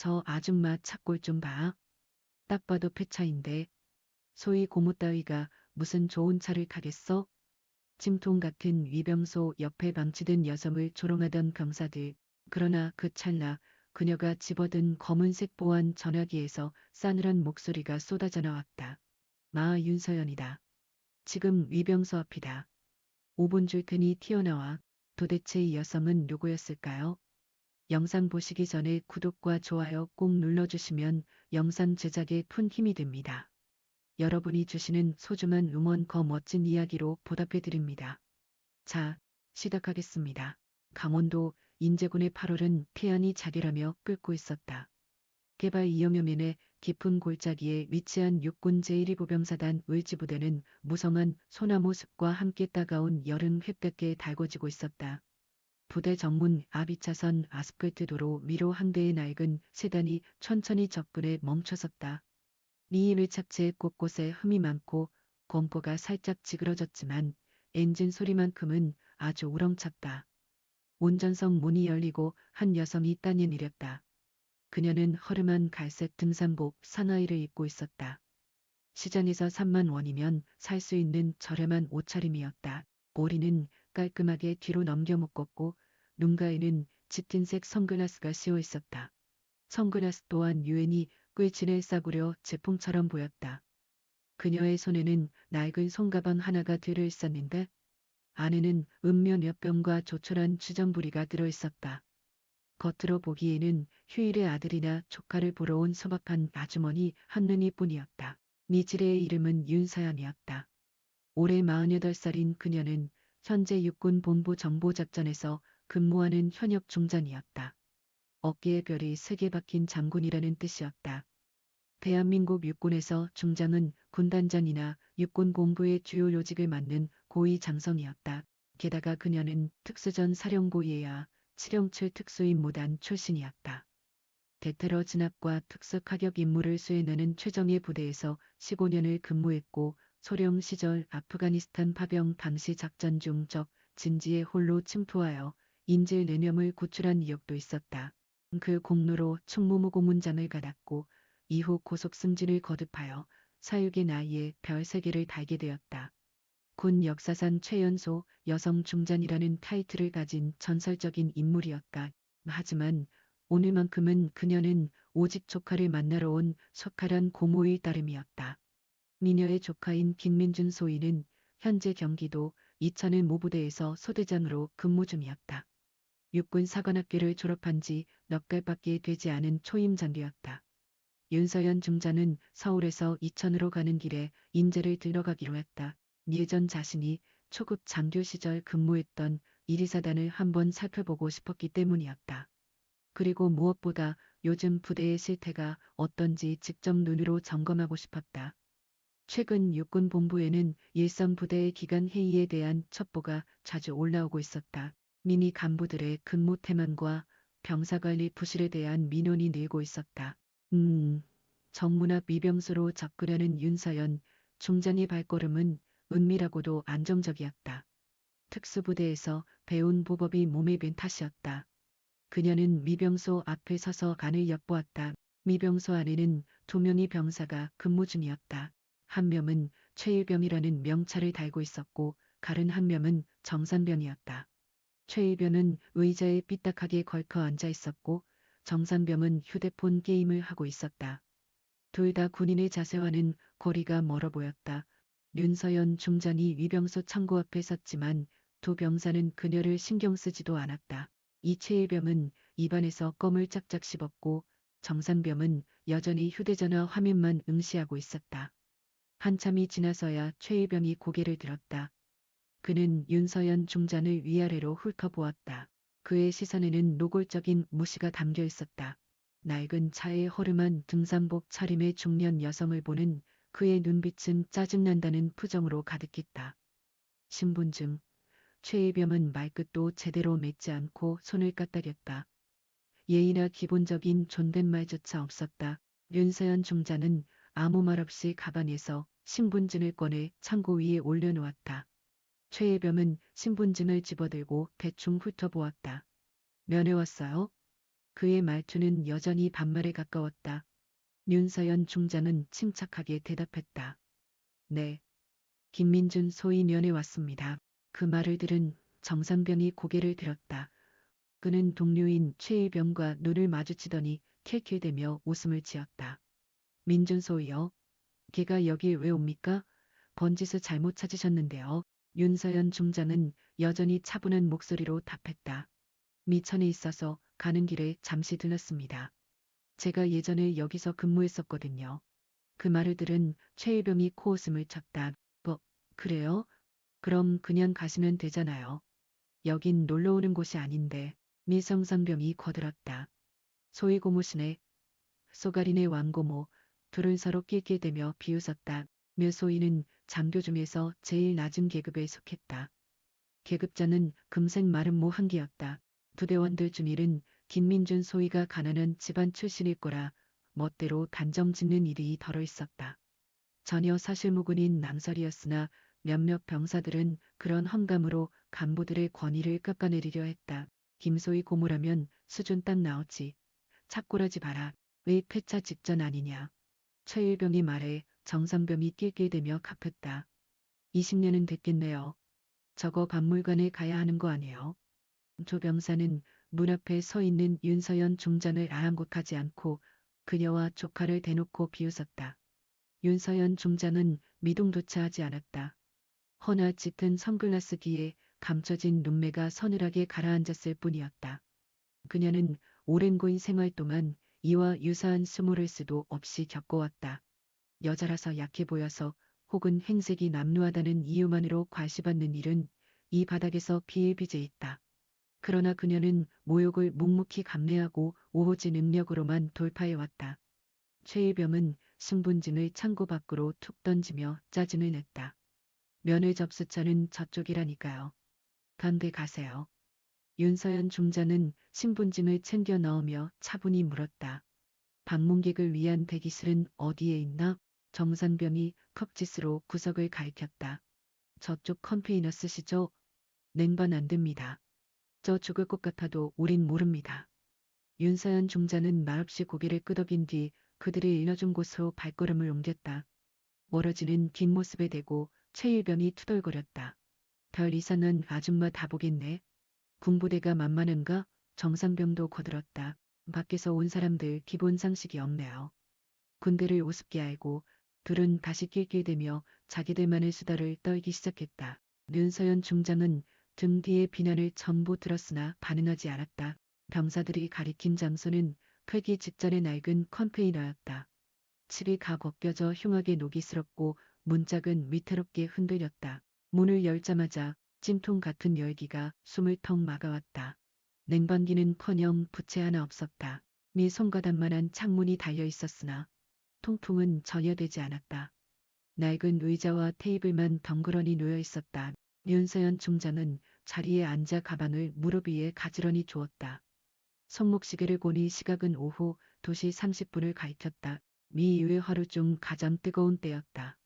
저 아줌마 착골 좀 봐. 딱 봐도 폐차인데 소위 고무 따위가 무슨 좋은 차를 타겠어? 찜통 같은 위병소 옆에 방치된 여성을 조롱하던 병사들. 그러나 그 찰나 그녀가 집어든 검은색 보안 전화기에서 싸늘한 목소리가 쏟아져 나왔다. 마 윤서연이다. 지금 위병소 앞이다. 5분 줄 테니 튀어나와. 도대체 이 여성은 누구였을까요? 영상 보시기 전에 구독과 좋아요 꼭 눌러주시면 영상 제작에 큰 힘이 됩니다. 여러분이 주시는 소중한 응원 더 멋진 이야기로 보답해드립니다. 자, 시작하겠습니다. 강원도 인제군의 8월은 태안이 자결하며 끓고 있었다. 개발 2여면의 깊은 골짜기에 위치한 육군 제1희 보병사단 을지부대는 무성한 소나무 숲과 함께 따가운 여름 햇볕에 달궈지고 있었다. 부대 정문 앞 2차선 아스팔트 도로 위로 한 대의 낡은 세단이 천천히 접근해 멈춰섰다. 미인의 착지에 곳곳에 흠이 많고 공포가 살짝 찌그러졌지만 엔진 소리만큼은 아주 우렁찼다. 운전석 문이 열리고 한 여성이 딴에 내렸다. 그녀는 허름한 갈색 등산복 사나이를 입고 있었다. 시장에서 3만 원이면 살 수 있는 저렴한 옷차림이었다. 머리는 깔끔하게 뒤로 넘겨 묶었고 눈가에는 짙은색 선글라스가 씌워 있었다. 선글라스 또한 유엔이 꿰친에 싸구려 제품처럼 보였다. 그녀의 손에는 낡은 손가방 하나가 들어 있었는데 안에는 음료 몇 병과 조촐한 주전부리가 들어 있었다. 겉으로 보기에는 휴일의 아들이나 조카를 보러 온 소박한 아주머니 한눈이 뿐이었다. 미지레의 이름은 윤서연이었다. 올해 48살인 그녀는 현재 육군 본부 정보작전에서 근무하는 현역 중장이었다. 어깨에 별이 3개 박힌 장군이라는 뜻이었다. 대한민국 육군에서 중장은 군단장이나 육군 본부의 주요 요직을 맡는 고위 장성이었다. 게다가 그녀는 특수전 사령부예야 707 특수임무단 출신이었다. 대테러 진압과 특수카격 임무를 수행하는 최정예 부대에서 15년을 근무했고 소령 시절 아프가니스탄 파병 당시 작전 중 적 진지에 홀로 침투하여 인질 4명을 구출한 이력도 있었다. 그 공로로 충무무 고문장을 받았고 이후 고속 승진을 거듭하여 사육의 나이에 별 3개를 달게 되었다. 군 역사상 최연소 여성 중장이라는 타이틀을 가진 전설적인 인물이었다. 하지만 오늘만큼은 그녀는 오직 조카를 만나러 온 석가란 고모의 따름이었다. 미녀의 조카인 김민준 소위는 현재 경기도 이천을 모부대에서 소대장으로 근무 중이었다. 육군 사관학교를 졸업한 지 몇 달밖에 되지 않은 초임 장교였다. 윤서연 중장은 서울에서 이천으로 가는 길에 인제를 들어가기로 했다. 예전 자신이 초급 장교 시절 근무했던 124단을 한번 살펴보고 싶었기 때문이었다. 그리고 무엇보다 요즘 부대의 실태가 어떤지 직접 눈으로 점검하고 싶었다. 최근 육군 본부에는 일선 부대의 기간 회의에 대한 첩보가 자주 올라오고 있었다. 미니 간부들의 근무 태만과 병사관리 부실에 대한 민원이 늘고 있었다. 정문 앞 위병소로 접근하는 윤서연 중장의 발걸음은 은밀하고도 안정적이었다. 특수부대에서 배운 보법이 몸에 밴 탓이었다. 그녀는 미병소 앞에 서서 간을 엿보았다. 미병소 안에는 2명의 병사가 근무 중이었다. 한 명은 최일병이라는 명찰을 달고 있었고 다른 한 명은 정산병이었다. 최일병은 의자에 삐딱하게 걸터 앉아 있었고 정산병은 휴대폰 게임을 하고 있었다. 둘 다 군인의 자세와는 거리가 멀어 보였다. 윤서연 중장이 위병소 창고 앞에 섰지만 두 병사는 그녀를 신경 쓰지도 않았다. 이 최일병은 입안에서 껌을 짝짝 씹었고 정산병은 여전히 휴대전화 화면만 응시하고 있었다. 한참이 지나서야 최일병이 고개를 들었다. 그는 윤서연 중장을 위아래로 훑어보았다. 그의 시선에는 노골적인 무시가 담겨 있었다. 낡은 차에 허름한 등산복 차림의 중년 여성을 보는 그의 눈빛은 짜증난다는 표정으로 가득했다. 신분증. 최일병은 말끝도 제대로 맺지 않고 손을 까딱였다. 예의나 기본적인 존댓말조차 없었다. 윤서연 중장은 아무 말 없이 가방에서 신분증을 꺼내 창고 위에 올려놓았다. 최일병은 신분증을 집어들고 대충 훑어보았다. 면회 왔어요? 그의 말투는 여전히 반말에 가까웠다. 윤서연 중장은 침착하게 대답했다. 네. 김민준 소위 면회 왔습니다. 그 말을 들은 정상병이 고개를 들었다. 그는 동료인 최일병과 눈을 마주치더니 킬킬대며 웃음을 지었다. 민준 소위요? 걔가 여기 왜 옵니까? 번지수 잘못 찾으셨는데요. 윤서연 중장은 여전히 차분한 목소리로 답했다. 미천에 있어서 가는 길에 잠시 들렀습니다. 제가 예전에 여기서 근무했었거든요. 그 말을 들은 최일병이 코웃음을 쳤다. 그래요? 그럼 그냥 가시면 되잖아요. 여긴 놀러 오는 곳이 아닌데. 미성상병이 거들었다. 소위 고무신에 쏘가리네 왕고모 둘은 서로 낄낄대며 비웃었다. 묘소위는 장교 중에서 제일 낮은 계급에 속했다. 계급자는 금색 마른 모 한 개였다. 부대원들 중 일은 김민준 소위가 가난한 집안 출신일 거라 멋대로 단정 짓는 일이 덜어 있었다. 전혀 사실무근인 낭설이었으나 몇몇 병사들은 그런 험감으로 간부들의 권위를 깎아내리려 했다. 김소희 고모라면 수준 딱 나오지. 착고라지 봐라. 왜 폐차 직전 아니냐. 최일병이 말해 정상병이 낄낄대며 갚였다. 20년은 됐겠네요. 저거 박물관에 가야 하는 거 아니에요? 조 병사는 문 앞에 서 있는 윤서연 중장을 아랑곳하지 않고 그녀와 조카를 대놓고 비웃었다. 윤서연 중장은 미동조차 하지 않았다. 허나 짙은 선글라스 귀에 감춰진 눈매가 서늘하게 가라앉았을 뿐이었다. 그녀는 오랜 고인 생활 동안 이와 유사한 스모를 수도 없이 겪어왔다. 여자라서 약해 보여서 혹은 행색이 남루하다는 이유만으로 과시받는 일은 이 바닥에서 비일비재 있다. 그러나 그녀는 모욕을 묵묵히 감내하고 오호진 능력으로만 돌파해왔다. 최일병은 신분증을 창고 밖으로 툭 던지며 짜증을 냈다. 면회 접수처는 저쪽이라니까요. 반대 가세요. 윤서연 중장은 신분증을 챙겨 넣으며 차분히 물었다. 방문객을 위한 대기실은 어디에 있나? 정상병이 컵짓으로 구석을 가리켰다. 저쪽 컨테이너 쓰시죠? 냉반 안 됩니다. 저 죽을 것 같아도 우린 모릅니다. 윤서연 중장은 말없이 고개를 끄덕인 뒤 그들이 일러준 곳으로 발걸음을 옮겼다. 멀어지는 뒷모습에 대고 최일병이 투덜거렸다. 별 이상은 아줌마 다 보겠네. 군부대가 만만한가? 정상병도 거들었다. 밖에서 온 사람들 기본 상식이 없네요. 군대를 우습게 알고 둘은 다시 낄낄대며 자기들만의 수다를 떨기 시작했다. 윤서연 중장은 등 뒤의 비난을 전부 들었으나 반응하지 않았다. 병사들이 가리킨 장소는 폐기 직전의 낡은 컨테이너였다. 칠이 가 벗겨져 흉하게 녹이스럽고 문짝은 위태롭게 흔들렸다. 문을 열자마자 찜통 같은 열기가 숨을 턱 막아왔다. 냉방기는커녕 부채 하나 없었다. 네 손가락만한 창문이 달려 있었으나 통풍은 전혀 되지 않았다. 낡은 의자와 테이블만 덩그러니 놓여 있었다. 윤서연 중장은 자리에 앉아 가방을 무릎 위에 가지런히 두었다. 손목시계를 보니 시각은 오후 2시 30분을 가리켰다. 미 이후의 하루 중 가장 뜨거운 때였다.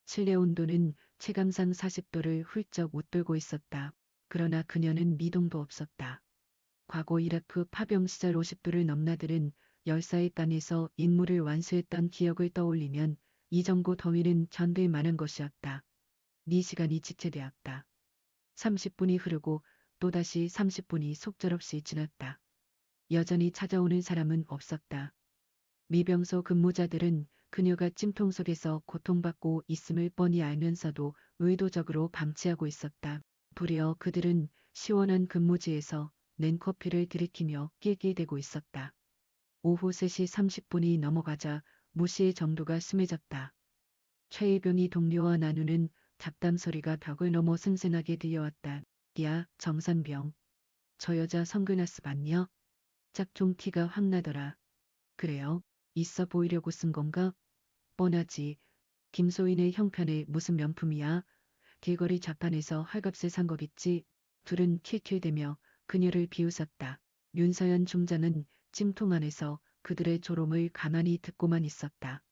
실내 온도는 체감상 40도를 훌쩍 웃돌고 있었다. 그러나 그녀는 미동도 없었다. 과거 이라크 파병 시절 50도를 넘나드는 열사의 땅에서 임무를 완수했던 기억을 떠올리면 이 정도 더위는 견딜 만한 것이었다. 네 시간이 지체되었다. 30분이 흐르고 또다시 30분이 속절없이 지났다. 여전히 찾아오는 사람은 없었다. 미병소 근무자들은 그녀가 찜통 속에서 고통받고 있음을 뻔히 알면서도 의도적으로 방치하고 있었다. 도리어 그들은 시원한 근무지에서 냉커피를 들이키며 낄낄대고 있었다. 오후 3시 30분이 넘어가자 무시의 정도가 심해졌다. 최일병이 동료와 나누는 잡담 소리가 벽을 넘어 생생하게 들려왔다. 야, 정상병. 저 여자 선글라스 봤냐? 짝퉁 티가 확 나더라. 그래요? 있어 보이려고 쓴 건가? 뻔하지. 김소인의 형편에 무슨 명품이야? 길거리 좌판에서 헐값에 산 거겠지. 둘은 킬킬대며 그녀를 비웃었다. 윤서연 중장은 찜통 안에서 그들의 조롱을 가만히 듣고만 있었다.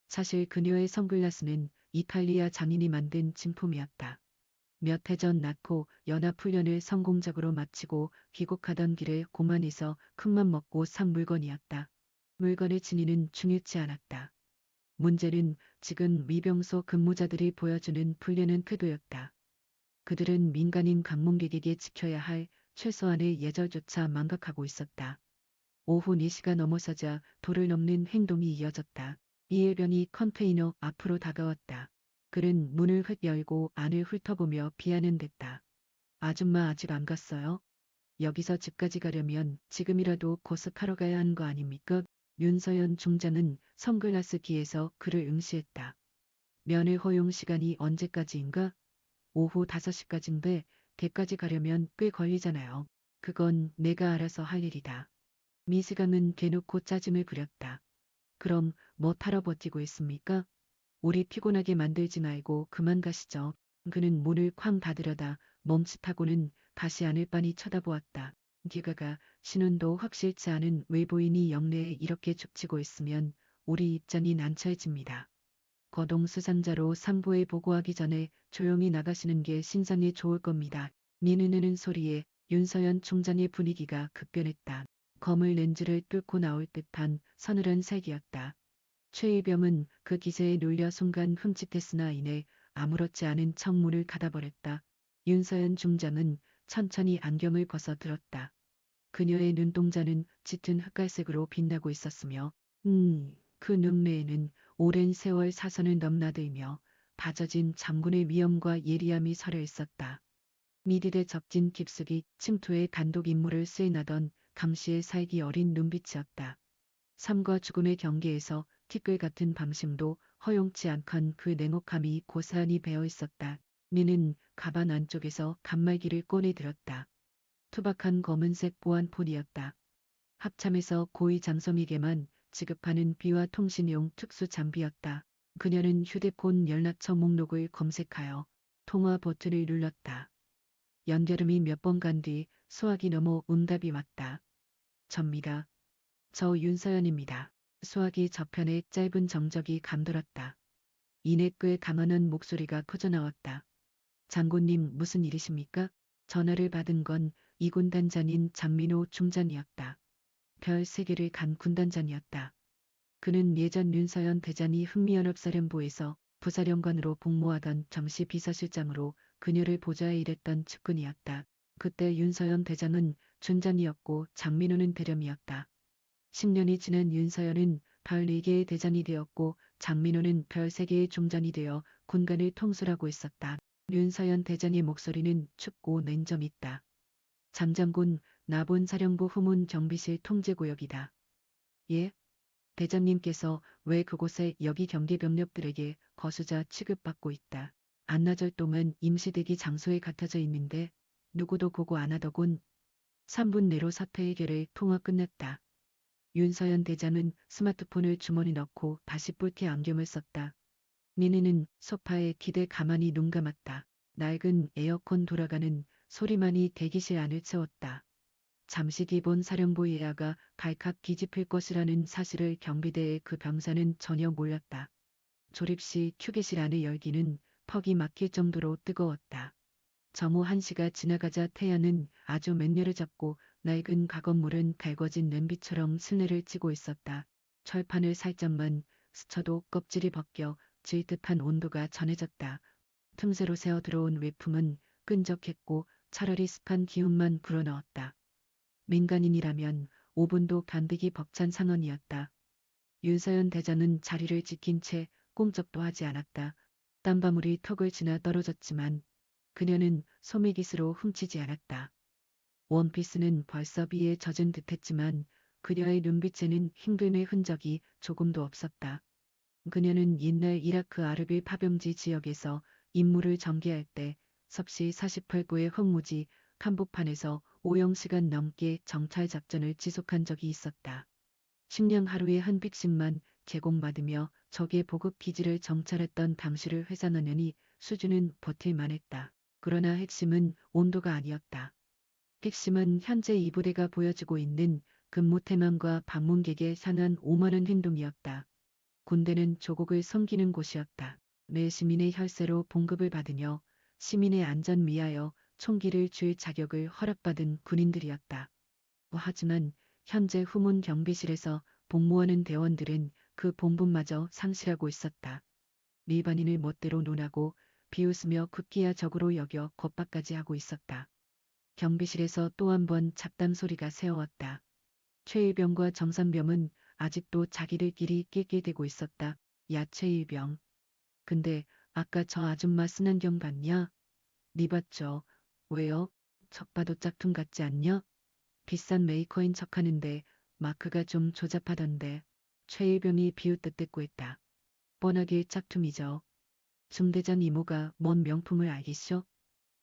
사실 그녀의 선글라스는 이탈리아 장인이 만든 진품이었다. 몇 해 전 낳고 연합훈련을 성공적으로 마치고 귀국하던 길에 고만에서 큰맘 먹고 산 물건이었다. 물건의 진위는 중요치 않았다. 문제는 지금 위병소 근무자들이 보여주는 훈련은 태도였다. 그들은 민간인 관문객에게 지켜야 할 최소한의 예절조차 망각하고 있었다. 오후 4시가 넘어서자 도를 넘는 행동이 이어졌다. 이해변이 컨테이너 앞으로 다가왔다. 그는 문을 휙 열고 안을 훑어보며 비하는 댔다. 아줌마 아직 안 갔어요? 여기서 집까지 가려면 지금이라도 고습하러 가야 하는 거 아닙니까? 윤서연 중장은 선글라스 귀에서 그를 응시했다. 면회 허용 시간이 언제까지인가? 오후 5시까지인데 걔까지 가려면 꽤 걸리잖아요. 그건 내가 알아서 할 일이다. 미스감은 대놓고 짜증을 부렸다. 그럼 뭐 타러 버티고 있습니까? 우리 피곤하게 만들지 말고 그만 가시죠. 그는 문을 쾅 닫으려다 멈칫하고는 다시 안을 빤히 쳐다보았다. 기가가 신혼도 확실치 않은 외부인이 영내에 이렇게 죽치고 있으면 우리 입장이 난처해집니다. 거동 수상자로 산부에 보고하기 전에 조용히 나가시는 게 신상에 좋을 겁니다. 니느느는 소리에 윤서연 총장의 분위기가 급변했다. 검을 렌즈를 뚫고 나올 듯한 서늘한 색이었다. 최이병은 그 기세에 눌려 순간 흠칫했으나 이내 아무렇지 않은 척 문을 닫아버렸다. 윤서연 중장은 천천히 안경을 벗어 들었다. 그녀의 눈동자는 짙은 흑갈색으로 빛나고 있었으며 그 눈매에는 오랜 세월 사선을 넘나들며 다져진 장군의 위엄과 예리함이 서려 있었다. 미들에 적진 깊숙이 침투의 단독 임무를 수행하던 감시의 살기 어린 눈빛이었다. 삶과 죽음의 경계에서 티끌 같은 방심도 허용치 않건 그 냉혹함이 고스란히 배어 있었다. 미는 가방 안쪽에서 단말기를 꺼내 들었다. 투박한 검은색 보안폰이었다. 합참에서 고위 장성에게만 지급하는 비와 통신용 특수 장비였다. 그녀는 휴대폰 연락처 목록을 검색하여 통화 버튼을 눌렀다. 연결음이 몇 번 간 뒤 수화기 너머 응답이 왔다. 접니다. 저 윤서연입니다. 수화기 저편에 짧은 정적이 감돌았다. 이내 꽤 강한한 목소리가 퍼져나왔다. 장군님 무슨 일이십니까? 전화를 받은 건 이 군단장인 장민호 중장이었다. 별 3개를 간 군단장이었다. 그는 예전 윤서연 대장이 흥미연합사령부에서 부사령관으로 복무하던 정시 비서실장으로 그녀를 보좌해 일했던 측근이었다. 그때 윤서연 대장은 준장이었고 장민호는 대령이었다. 10년이 지난 윤서연은 별 4개의 대장이 되었고 장민호는 별 3개의 중장이 되어 군관을 통솔하고 있었다. 윤서연 대장의 목소리는 춥고 냉정했다. 장장군, 나본 사령부 후문 경비실 통제구역이다. 예? 대장님께서 왜 그곳에 여기 경계병력들에게 거수자 취급받고 있다. 안나절 동안 임시대기 장소에 갖춰져 있는데 누구도 보고 안 하더군. 3분 내로 사태 해결에 통화 끝났다. 윤서연 대장은 스마트폰을 주머니 넣고 다시 뿔테 안경을 썼다. 미니는 소파에 기대 가만히 눈 감았다. 낡은 에어컨 돌아가는 소리만이 대기실 안을 채웠다. 잠시 뒤 본 사령부 예하가 발칵 뒤집힐 것이라는 사실을 경비대의 그 병사는 전혀 몰랐다. 조립 시 휴게실 안의 열기는 퍽이 막힐 정도로 뜨거웠다. 정오 1시가 지나가자 태양은 아주 맹렬을 잡고 낡은 가건물은 달궈진 냄비처럼 슬내를 찌고 있었다. 철판을 살짝만 스쳐도 껍질이 벗겨 질 듯한 온도가 전해졌다. 틈새로 새어 들어온 외풍은 끈적했고 차라리 습한 기운만 불어넣었다. 민간인이라면 5분도 견디기 벅찬 상황이었다. 윤서연 대장은 자리를 지킨 채 꼼짝도 하지 않았다. 땀방울이 턱을 지나 떨어졌지만 그녀는 소매깃으로 훔치지 않았다. 원피스는 벌써 비에 젖은 듯했지만 그녀의 눈빛에는 힘듦의 흔적이 조금도 없었다. 그녀는 옛날 이라크 아르빌 파병지 지역에서 임무를 전개할 때 섭씨 48구의 흑무지 한복판에서 5영시간 넘게 정찰 작전을 지속한 적이 있었다. 식량 하루에 한 픽씩만 제공받으며 적의 보급 기지를 정찰했던 당시를 회상하느니 수준은 버틸만했다. 그러나 핵심은 온도가 아니었다. 핵심은 현재 이 부대가 보여주고 있는 근무 태만과 방문객의 상한 오만한 행동이었다. 군대는 조국을 섬기는 곳이었다. 매 시민의 혈세로 봉급을 받으며 시민의 안전 위하여 총기를 쥘 자격을 허락받은 군인들이었다. 하지만 현재 후문 경비실에서 복무하는 대원들은 그 본분마저 상실하고 있었다. 일반인을 멋대로 논하고 비웃으며 급기야 적으로 여겨 겁박까지 하고 있었다. 경비실에서 또 한 번 잡담 소리가 새어왔다. 최일병과 정상병은 아직도 자기들끼리 낄낄대고 있었다. 야 최일병. 근데 아까 저 아줌마 쓴 안경 봤냐? 니 봤죠? 왜요? 척 봐도 짝퉁 같지 않냐? 비싼 메이커인 척하는데 마크가 좀 조잡하던데. 최일병이 비웃듯댔고 했다. 뻔하게 짝퉁이죠. 중대장 이모가 뭔 명품을 알겠쇼?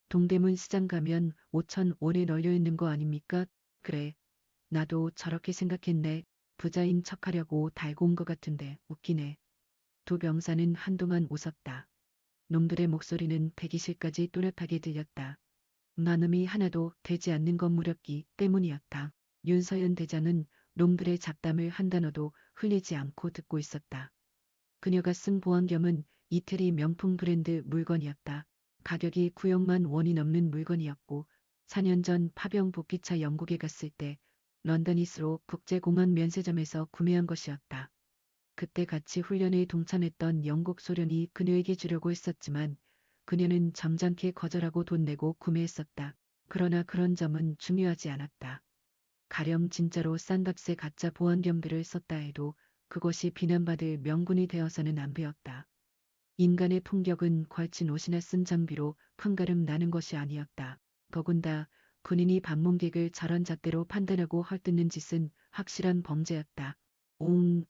동대문 시장 가면 5,000원에 널려있는 거 아닙니까? 그래. 나도 저렇게 생각했네. 부자인 척하려고 달고 온 것 같은데 웃기네. 두 병사는 한동안 웃었다. 놈들의 목소리는 대기실까지 또렷하게 들렸다. 나눔이 하나도 되지 않는 것 무렵기 때문이었다. 윤서연 대장은 놈들의 잡담을 한 단어도 흘리지 않고 듣고 있었다. 그녀가 쓴 보안경은 이태리 명품 브랜드 물건이었다. 가격이 9억만 원이 넘는 물건이었고 4년 전 파병 복귀차 영국에 갔을 때 런던 히스로 국제공항 면세점에서 구매한 것이었다. 그때 같이 훈련에 동참했던 영국 소련이 그녀에게 주려고 했었지만 그녀는 점잖게 거절하고 돈 내고 구매했었다. 그러나 그런 점은 중요하지 않았다. 가령 진짜로 싼 값에 가짜 보안경들을 썼다 해도 그것이 비난받을 명분이 되어서는 안 되었다. 인간의 품격은 걸친 옷이나 쓴 장비로 품가름 나는 것이 아니었다. 더군다 군인이 방문객을 저런 잣대로 판단하고 헐뜯는 짓은 확실한 범죄였다.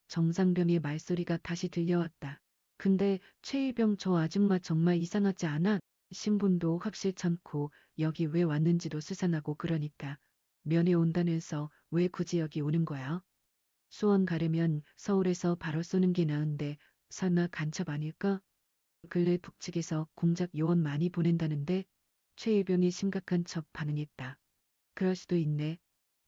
정상병의 말소리가 다시 들려왔다. 근데 최일병 저 아줌마 정말 이상하지 않아? 신분도 확실찮고 여기 왜 왔는지도 수상하고 그러니까 면회 온다면서 왜 굳이 여기 오는 거야? 수원 가려면 서울에서 바로 쏘는 게 나은데 설마 간첩 아닐까? 근래 북측에서 공작 요원 많이 보낸다는데 최일병이 심각한 척 반응했다. 그럴 수도 있네.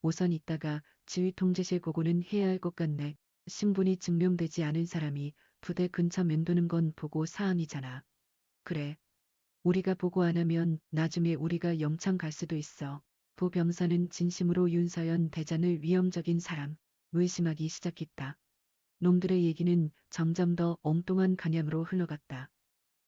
우선 이따가 지휘 통제실 보고는 해야 할 것 같네. 신분이 증명되지 않은 사람이 부대 근처 맴도는 건 보고 사항이잖아. 그래. 우리가 보고 안 하면 나중에 우리가 영창 갈 수도 있어. 부 병사는 진심으로 윤서연 대장을 위험적인 사람 의심하기 시작했다. 놈들의 얘기는 점점 더 엉뚱한 방향으로 흘러갔다.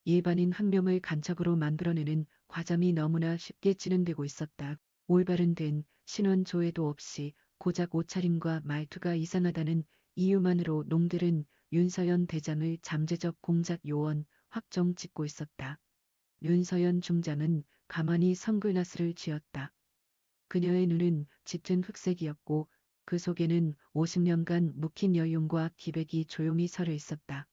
일반인 한 명을 간첩으로 만들어내는 과정이 너무나 쉽게 진행되고 있었다. 올바른 된 신원 조회도 없이 고작 옷차림과 말투가 이상하다는 이유만으로 놈들은 윤서연 대장을 잠재적 공작 요원 확정 짓고 있었다. 윤서연 중장은 가만히 선글라스를 쥐었다. 그녀의 눈은 짙은 흑색이었고 그 속에는 50년간 묵힌 여윤과 기백이 조용히 서려 있었다.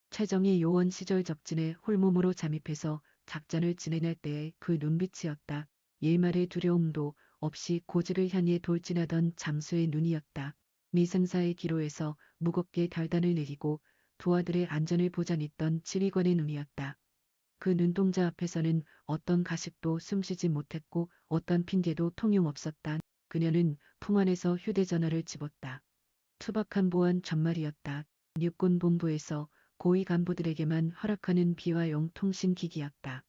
최정희 요원 시절 적진에 홀몸으로 잠입해서 작전을 진행할 때의 그 눈빛이었다. 일말의 두려움도 없이 고지를 향해 돌진하던 장수의 눈이었다. 미승사의 기로에서 무겁게 결단을 내리고 부하들의 안전을 보장했던 지휘관의 눈이었다. 그 눈동자 앞에서는 어떤 가식도 숨쉬지 못했고 어떤 핑계도 통용없었다. 그녀는 품 안에서 휴대전화를 집었다. 투박한 보안 전말이었다. 육군본부에서 고위 간부들에게만 허락하는 비화용 통신기기였다.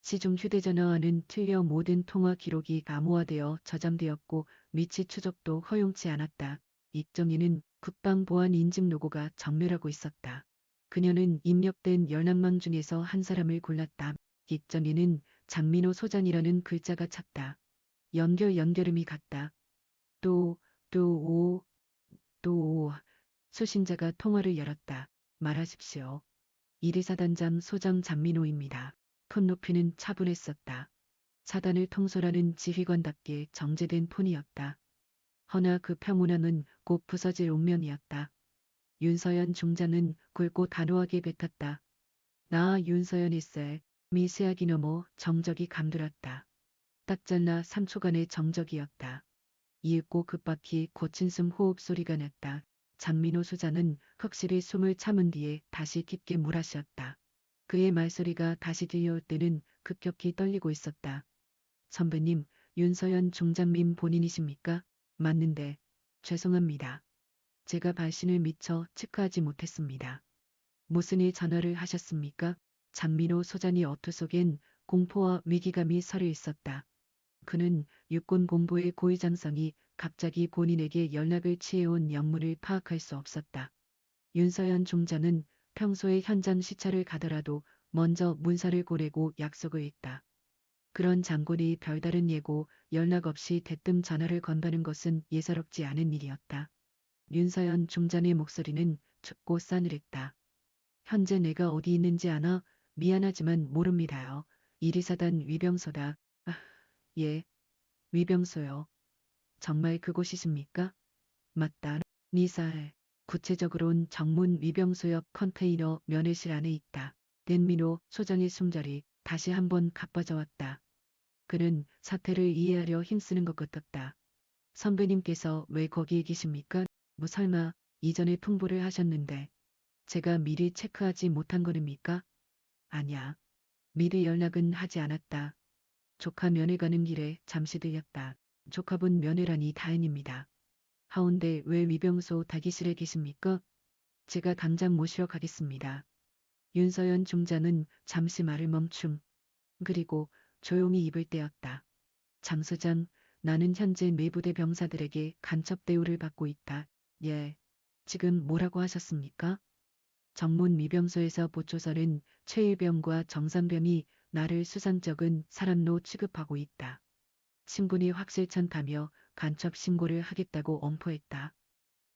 시중 휴대전화와는 틀려 모든 통화 기록이 암호화되어 저장되었고 위치 추적도 허용치 않았다. 익정이는 국방보안 인증 로고가 전멸하고 있었다. 그녀는 입력된 11명 중에서 한 사람을 골랐다. 익정이는 장민호 소장이라는 글자가 찼다. 연결음이 같다. 또 오, 수신자가 통화를 열었다. 말하십시오. 이리사단장 소장 장민호입니다. 톤 높이는 차분했었다. 사단을 통솔하는 지휘관답게 정제된 폰이었다. 허나 그 평온함은 곧 부서질 운명이었다. 윤서연 중장은 굵고 단호하게 뱉었다. 나 윤서연일세. 미세하기 넘어 정적이 감돌았다. 딱 잘라 3초간의 정적이었다. 이윽고 급박히 거친 숨 호흡 소리가 났다. 장민호 소장은 확실히 숨을 참은 뒤에 다시 깊게 몰아쉬었다. 그의 말소리가 다시 들려올 때는 급격히 떨리고 있었다. 선배님, 윤서연 중장님 본인이십니까? 맞는데. 죄송합니다. 제가 발신을 미처 체크하지 못했습니다. 무슨 일 전화를 하셨습니까? 장민호 소장이 어투 속엔 공포와 위기감이 서려 있었다. 그는 육군 본부의 고위장성이 갑자기 본인에게 연락을 취해온 영문을 파악할 수 없었다. 윤서연 중장은 평소에 현장 시찰을 가더라도 먼저 문서를 고르고 약속을 했다. 그런 장군이 별다른 예고, 연락 없이 대뜸 전화를 건다는 것은 예사롭지 않은 일이었다. 윤서연 중장의 목소리는 춥고 싸늘했다. 현재 내가 어디 있는지 아나? 미안하지만 모릅니다요. 이리사단 위병소다. 아, 예, 위병소요. 정말 그곳이십니까? 맞다. 니살. 구체적으론 정문 위병소 옆 컨테이너 면회실 안에 있다. 댄미노 소장의 숨결이 다시 한번 가빠져 왔다. 그는 사태를 이해하려 힘쓰는 것 같았다. 선배님께서 왜 거기에 계십니까? 뭐 설마 이전에 통보를 하셨는데 제가 미리 체크하지 못한 거입니까? 아니야. 미리 연락은 하지 않았다. 조카 면회 가는 길에 잠시 들렸다. 조카분 면회라니 다행입니다. 하운데 왜 위병소 대기실에 계십니까? 제가 당장 모시러 가겠습니다. 윤서연 중장은 잠시 말을 멈춤. 그리고 조용히 입을 떼었다. 장 소장, 나는 현재 내부대 병사들에게 간첩 대우를 받고 있다. 예. 지금 뭐라고 하셨습니까? 정문 위병소에서 보초서는 최일병과 정상병이 나를 수상적은 사람로 취급하고 있다. 신분이 확실찮다며 간첩 신고를 하겠다고 엄포했다.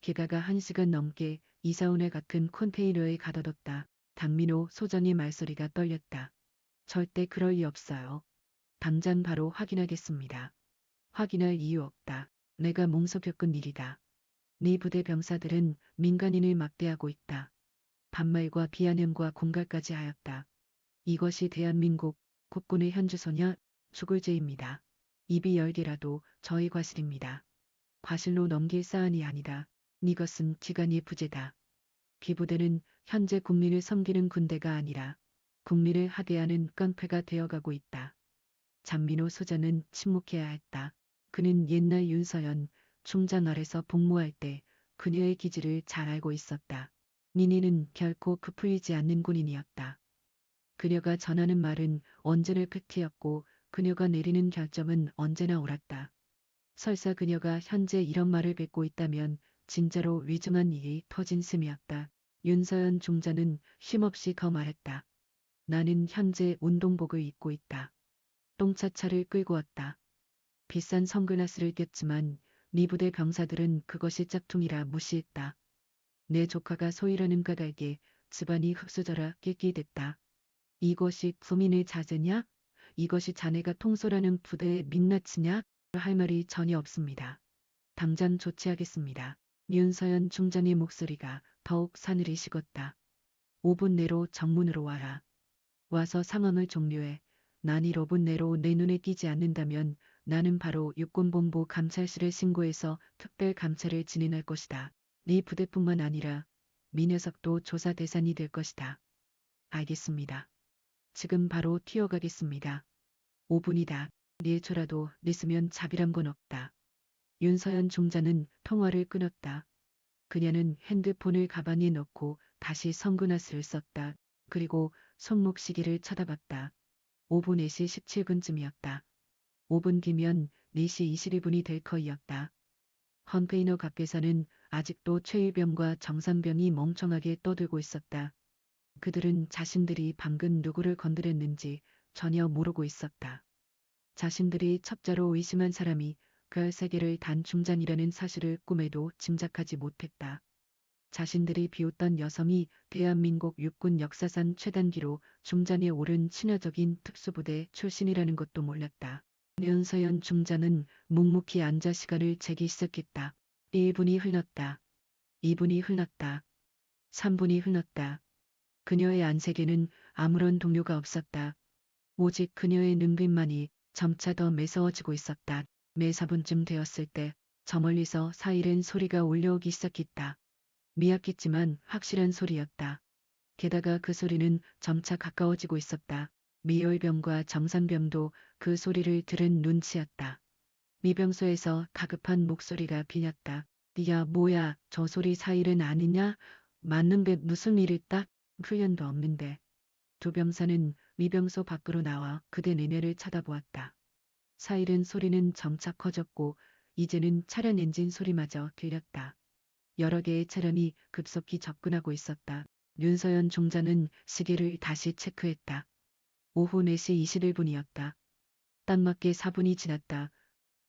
게다가 1시간 넘게 이사원에 같은 컨테이너에 가둬뒀다. 박민호 소장의 말소리가 떨렸다. 절대 그럴 리 없어요. 당장 바로 확인하겠습니다. 확인할 이유 없다. 내가 몸소 겪은 일이다. 네 부대 병사들은 민간인을 막대하고 있다. 반말과 비아냥과 공갈까지 하였다. 이것이 대한민국 국군의 현주소냐? 죽을 죄입니다. 입이 열개라도 저희 과실입니다. 과실로 넘길 사안이 아니다. 이것은 기관의 부재다. 기부대는 현재 국민을 섬기는 군대가 아니라 국민을 하대하는 깡패가 되어가고 있다. 장민호 소장은 침묵해야 했다. 그는 옛날 윤서연 중장 아래서 복무할 때 그녀의 기질을 잘 알고 있었다. 니니는 결코 부풀리지 않는 군인이었다. 그녀가 전하는 말은 언제나 팩트였고 그녀가 내리는 결정은 언제나 옳았다. 설사 그녀가 현재 이런 말을 뱉고 있다면 진짜로 위중한 일이 터진 셈이었다. 윤서연 중장은 쉼없이 더 말했다. 나는 현재 운동복을 입고 있다. 똥차차를 끌고 왔다. 비싼 선글라스를 꼈지만 네 부대 병사들은 그것이 짝퉁이라 무시했다. 내 조카가 소이라는 까닭에 집안이 흙수저라 낄끼댔다. 이것이 구민의 자제냐? 이것이 자네가 통솔하는 부대의 민낯이냐? 할 말이 전혀 없습니다. 당장 조치하겠습니다. 윤서연 중장의 목소리가 더욱 사늘히 식었다. 5분 내로 정문으로 와라. 와서 상황을 종료해. 난 1~5분 내로 내 눈에 띄지 않는다면 나는 바로 육군본부 감찰실에 신고해서 특별감찰을 진행할 것이다. 네 부대뿐만 아니라 미 녀석도 조사 대상이 될 것이다. 알겠습니다. 지금 바로 튀어가겠습니다. 5분이다. 네 초라도 늦으면 자비란 건 없다. 윤서연 중장은 통화를 끊었다. 그녀는 핸드폰을 가방에 넣고 다시 선글라스를 썼다. 그리고 손목 시계를 쳐다봤다. 오후 4시 17분쯤이었다. 5분 뒤면 4시 21분이 될 터이었다. 컨테이너 갓에서는 아직도 최일병과 정상병이 멍청하게 떠들고 있었다. 그들은 자신들이 방금 누구를 건드렸는지 전혀 모르고 있었다. 자신들이 첩자로 의심한 사람이 그 세계를 단 중장이라는 사실을 꿈에도 짐작하지 못했다. 자신들이 비웃던 여성이 대한민국 육군 역사상 최단기로 중장에 오른 친화적인 특수부대 출신이라는 것도 몰랐다. 윤서연 중장은 묵묵히 앉아 시간을 재기 시작했다. 1분이 흘렀다. 2분이 흘렀다. 3분이 흘렀다. 그녀의 안색에는 아무런 동료가 없었다. 오직 그녀의 눈빛만이 점차 더 매서워지고 있었다. 매 4분쯤 되었을 때 저 멀리서 사이렌 소리가 울려오기 시작했다. 미약했지만 확실한 소리였다. 게다가 그 소리는 점차 가까워지고 있었다. 미열병과 정상병도 그 소리를 들은 눈치였다. 미병소에서 다급한 목소리가 빌렸다. 야 뭐야 저 소리 사이렌 아니냐? 맞는데 무슨 일 있다? 훈련도 없는데. 두 병사는 위병소 밖으로 나와 그대 내면을 쳐다보았다. 사이렌 소리는 점차 커졌고 이제는 차량 엔진 소리마저 들렸다. 여러 개의 차량이 급속히 접근하고 있었다. 윤서연 중장은 시계를 다시 체크했다. 오후 4시 21분이었다. 딱 맞게 4분이 지났다.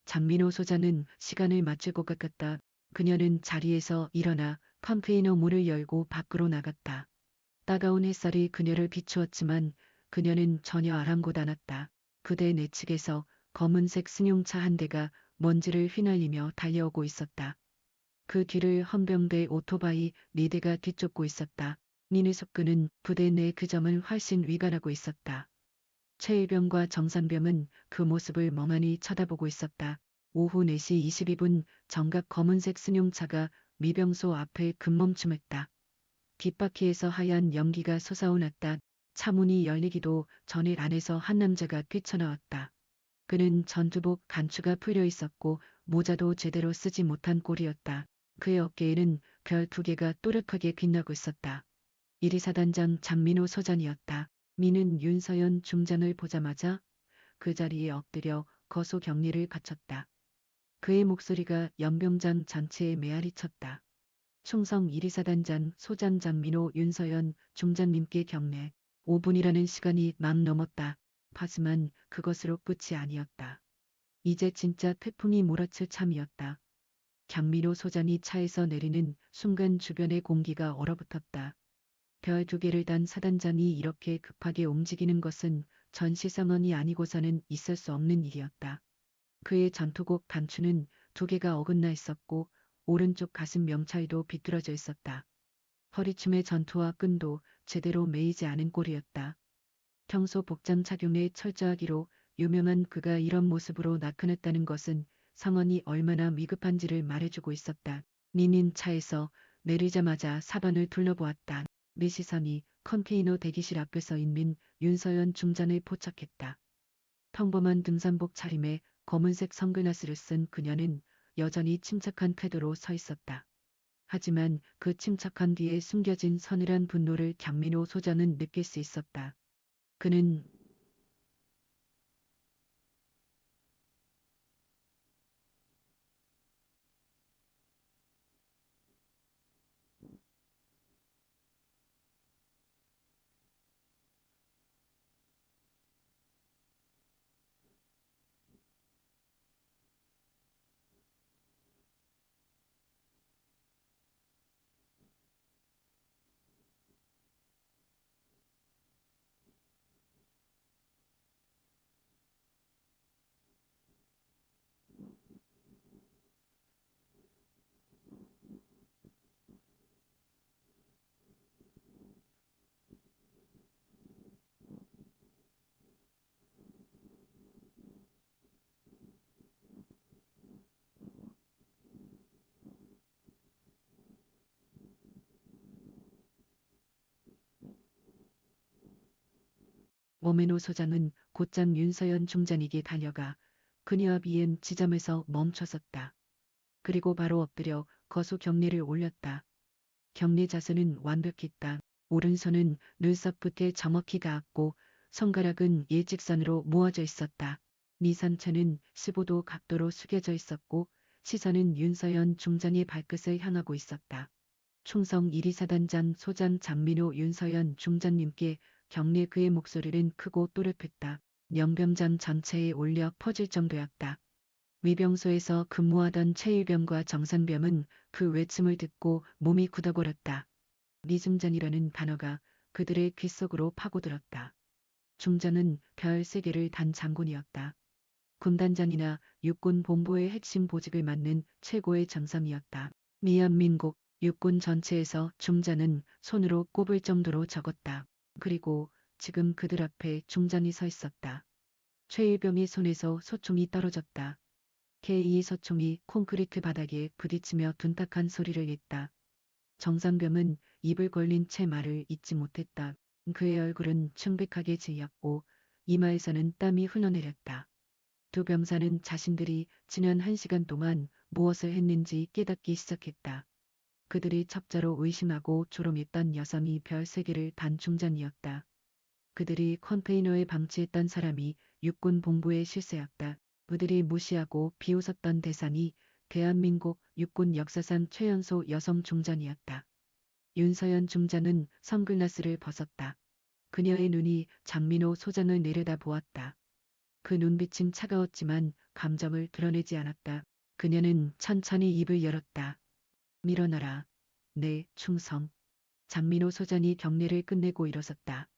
장민호 소장은 시간을 맞출 것 같았다. 그녀는 자리에서 일어나 컨테이너 문을 열고 밖으로 나갔다. 따가운 햇살이 그녀를 비추었지만 그녀는 전혀 아랑곳 않았다. 그대 내측에서 검은색 승용차 한 대가 먼지를 휘날리며 달려오고 있었다. 그 뒤를 헌병대 오토바이 4대가 뒤쫓고 있었다. 니느석근은 부대 내 그 점을 훨씬 위관하고 있었다. 최일병과 정상병은 그 모습을 멍하니 쳐다보고 있었다. 오후 4시 22분 정각 검은색 승용차가 미병소 앞에 급멈춤했다. 뒷바퀴에서 하얀 연기가 솟아올랐다. 차문이 열리기도 전에 안에서 한 남자가 뛰쳐나왔다. 그는 전투복 간추가 풀려 있었고 모자도 제대로 쓰지 못한 꼴이었다. 그의 어깨에는 별 2개가 또렷하게 빛나고 있었다. 이리사단장 장민호 소장이었다. 미는 윤서연 중장을 보자마자 그 자리에 엎드려 거소 격리를 바쳤다. 그의 목소리가 연병장 전체에 메아리 쳤다. 충성 이리사단장 소장 장민호 윤서연 중장님께 경례. 5분이라는 시간이 막 넘었다. 하지만 그것으로 끝이 아니었다. 이제 진짜 태풍이 몰아칠 참이었다. 장민호 소장이 차에서 내리는 순간 주변의 공기가 얼어붙었다. 별 2개를 단 사단장이 이렇게 급하게 움직이는 것은 전시상언이 아니고서는 있을 수 없는 일이었다. 그의 전투복 단추는 2개가 어긋나 있었고 오른쪽 가슴 명찰도 비뚤어져 있었다. 허리춤의 전투화 끈도 제대로 매이지 않은 꼴이었다. 평소 복장 착용에 철저하기로 유명한 그가 이런 모습으로 나타났다는 것은 상언이 얼마나 위급한지를 말해주고 있었다. 니는 차에서 내리자마자 사방을 둘러보았다. 내 시선이 컨테이너 대기실 앞에 서 있는 윤서연 중장을 포착했다. 평범한 등산복 차림에 검은색 선글라스를 쓴 그녀는 여전히 침착한 태도로 서 있었다. 하지만 그 침착한 뒤에 숨겨진 서늘한 분노를 장민호 소장은 느낄 수 있었다. 그는 오메노 소장은 곧장 윤서연 중장에게 달려가 그녀 앞 이은 지점에서 멈춰섰다. 그리고 바로 엎드려 거소 경례를 올렸다. 경례 자세는 완벽했다. 오른손은 눈썹 끝에 정확히 닿았고 손가락은 일직선으로 모아져 있었다. 미상체는 15도 각도로 숙여져 있었고 시선은 윤서연 중장의 발끝을 향하고 있었다. 충성 1위사단장 소장 장민호 윤서연 중장님께 경례. 그의 목소리는 크고 또렷했다. 연병장 전체에 울려 퍼질 정도였다. 위병소에서 근무하던 최일병과 정상병은 그 외침을 듣고 몸이 굳어버렸다. 리중장이라는 단어가 그들의 귓속으로 파고들었다. 중장은 별 3개를 단 장군이었다. 군단장이나 육군 본부의 핵심 보직을 맡는 최고의 장성이었다. 미얀민국 육군 전체에서 중장은 손으로 꼽을 정도로 적었다. 그리고 지금 그들 앞에 중장이 서 있었다. 최일병의 손에서 소총이 떨어졌다. K2 소총이 콘크리트 바닥에 부딪히며 둔탁한 소리를 냈다. 정상병은 입을 벌린 채 말을 잇지 못했다. 그의 얼굴은 충백하게 질렸고 이마에서는 땀이 흘러내렸다. 두 병사는 자신들이 지난 1시간 동안 무엇을 했는지 깨닫기 시작했다. 그들이 첩자로 의심하고 조롱했던 여성이 별 3개를 단 중장이었다. 그들이 컨테이너에 방치했던 사람이 육군 본부의 실세였다. 그들이 무시하고 비웃었던 대상이 대한민국 육군 역사상 최연소 여성 중전이었다. 윤서연 중전은 선글라스를 벗었다. 그녀의 눈이 장민호 소장을 내려다보았다. 그 눈빛은 차가웠지만 감정을 드러내지 않았다. 그녀는 천천히 입을 열었다. 밀어넣어라. 내 충성. 장민호 소장이 경례를 끝내고 일어섰다.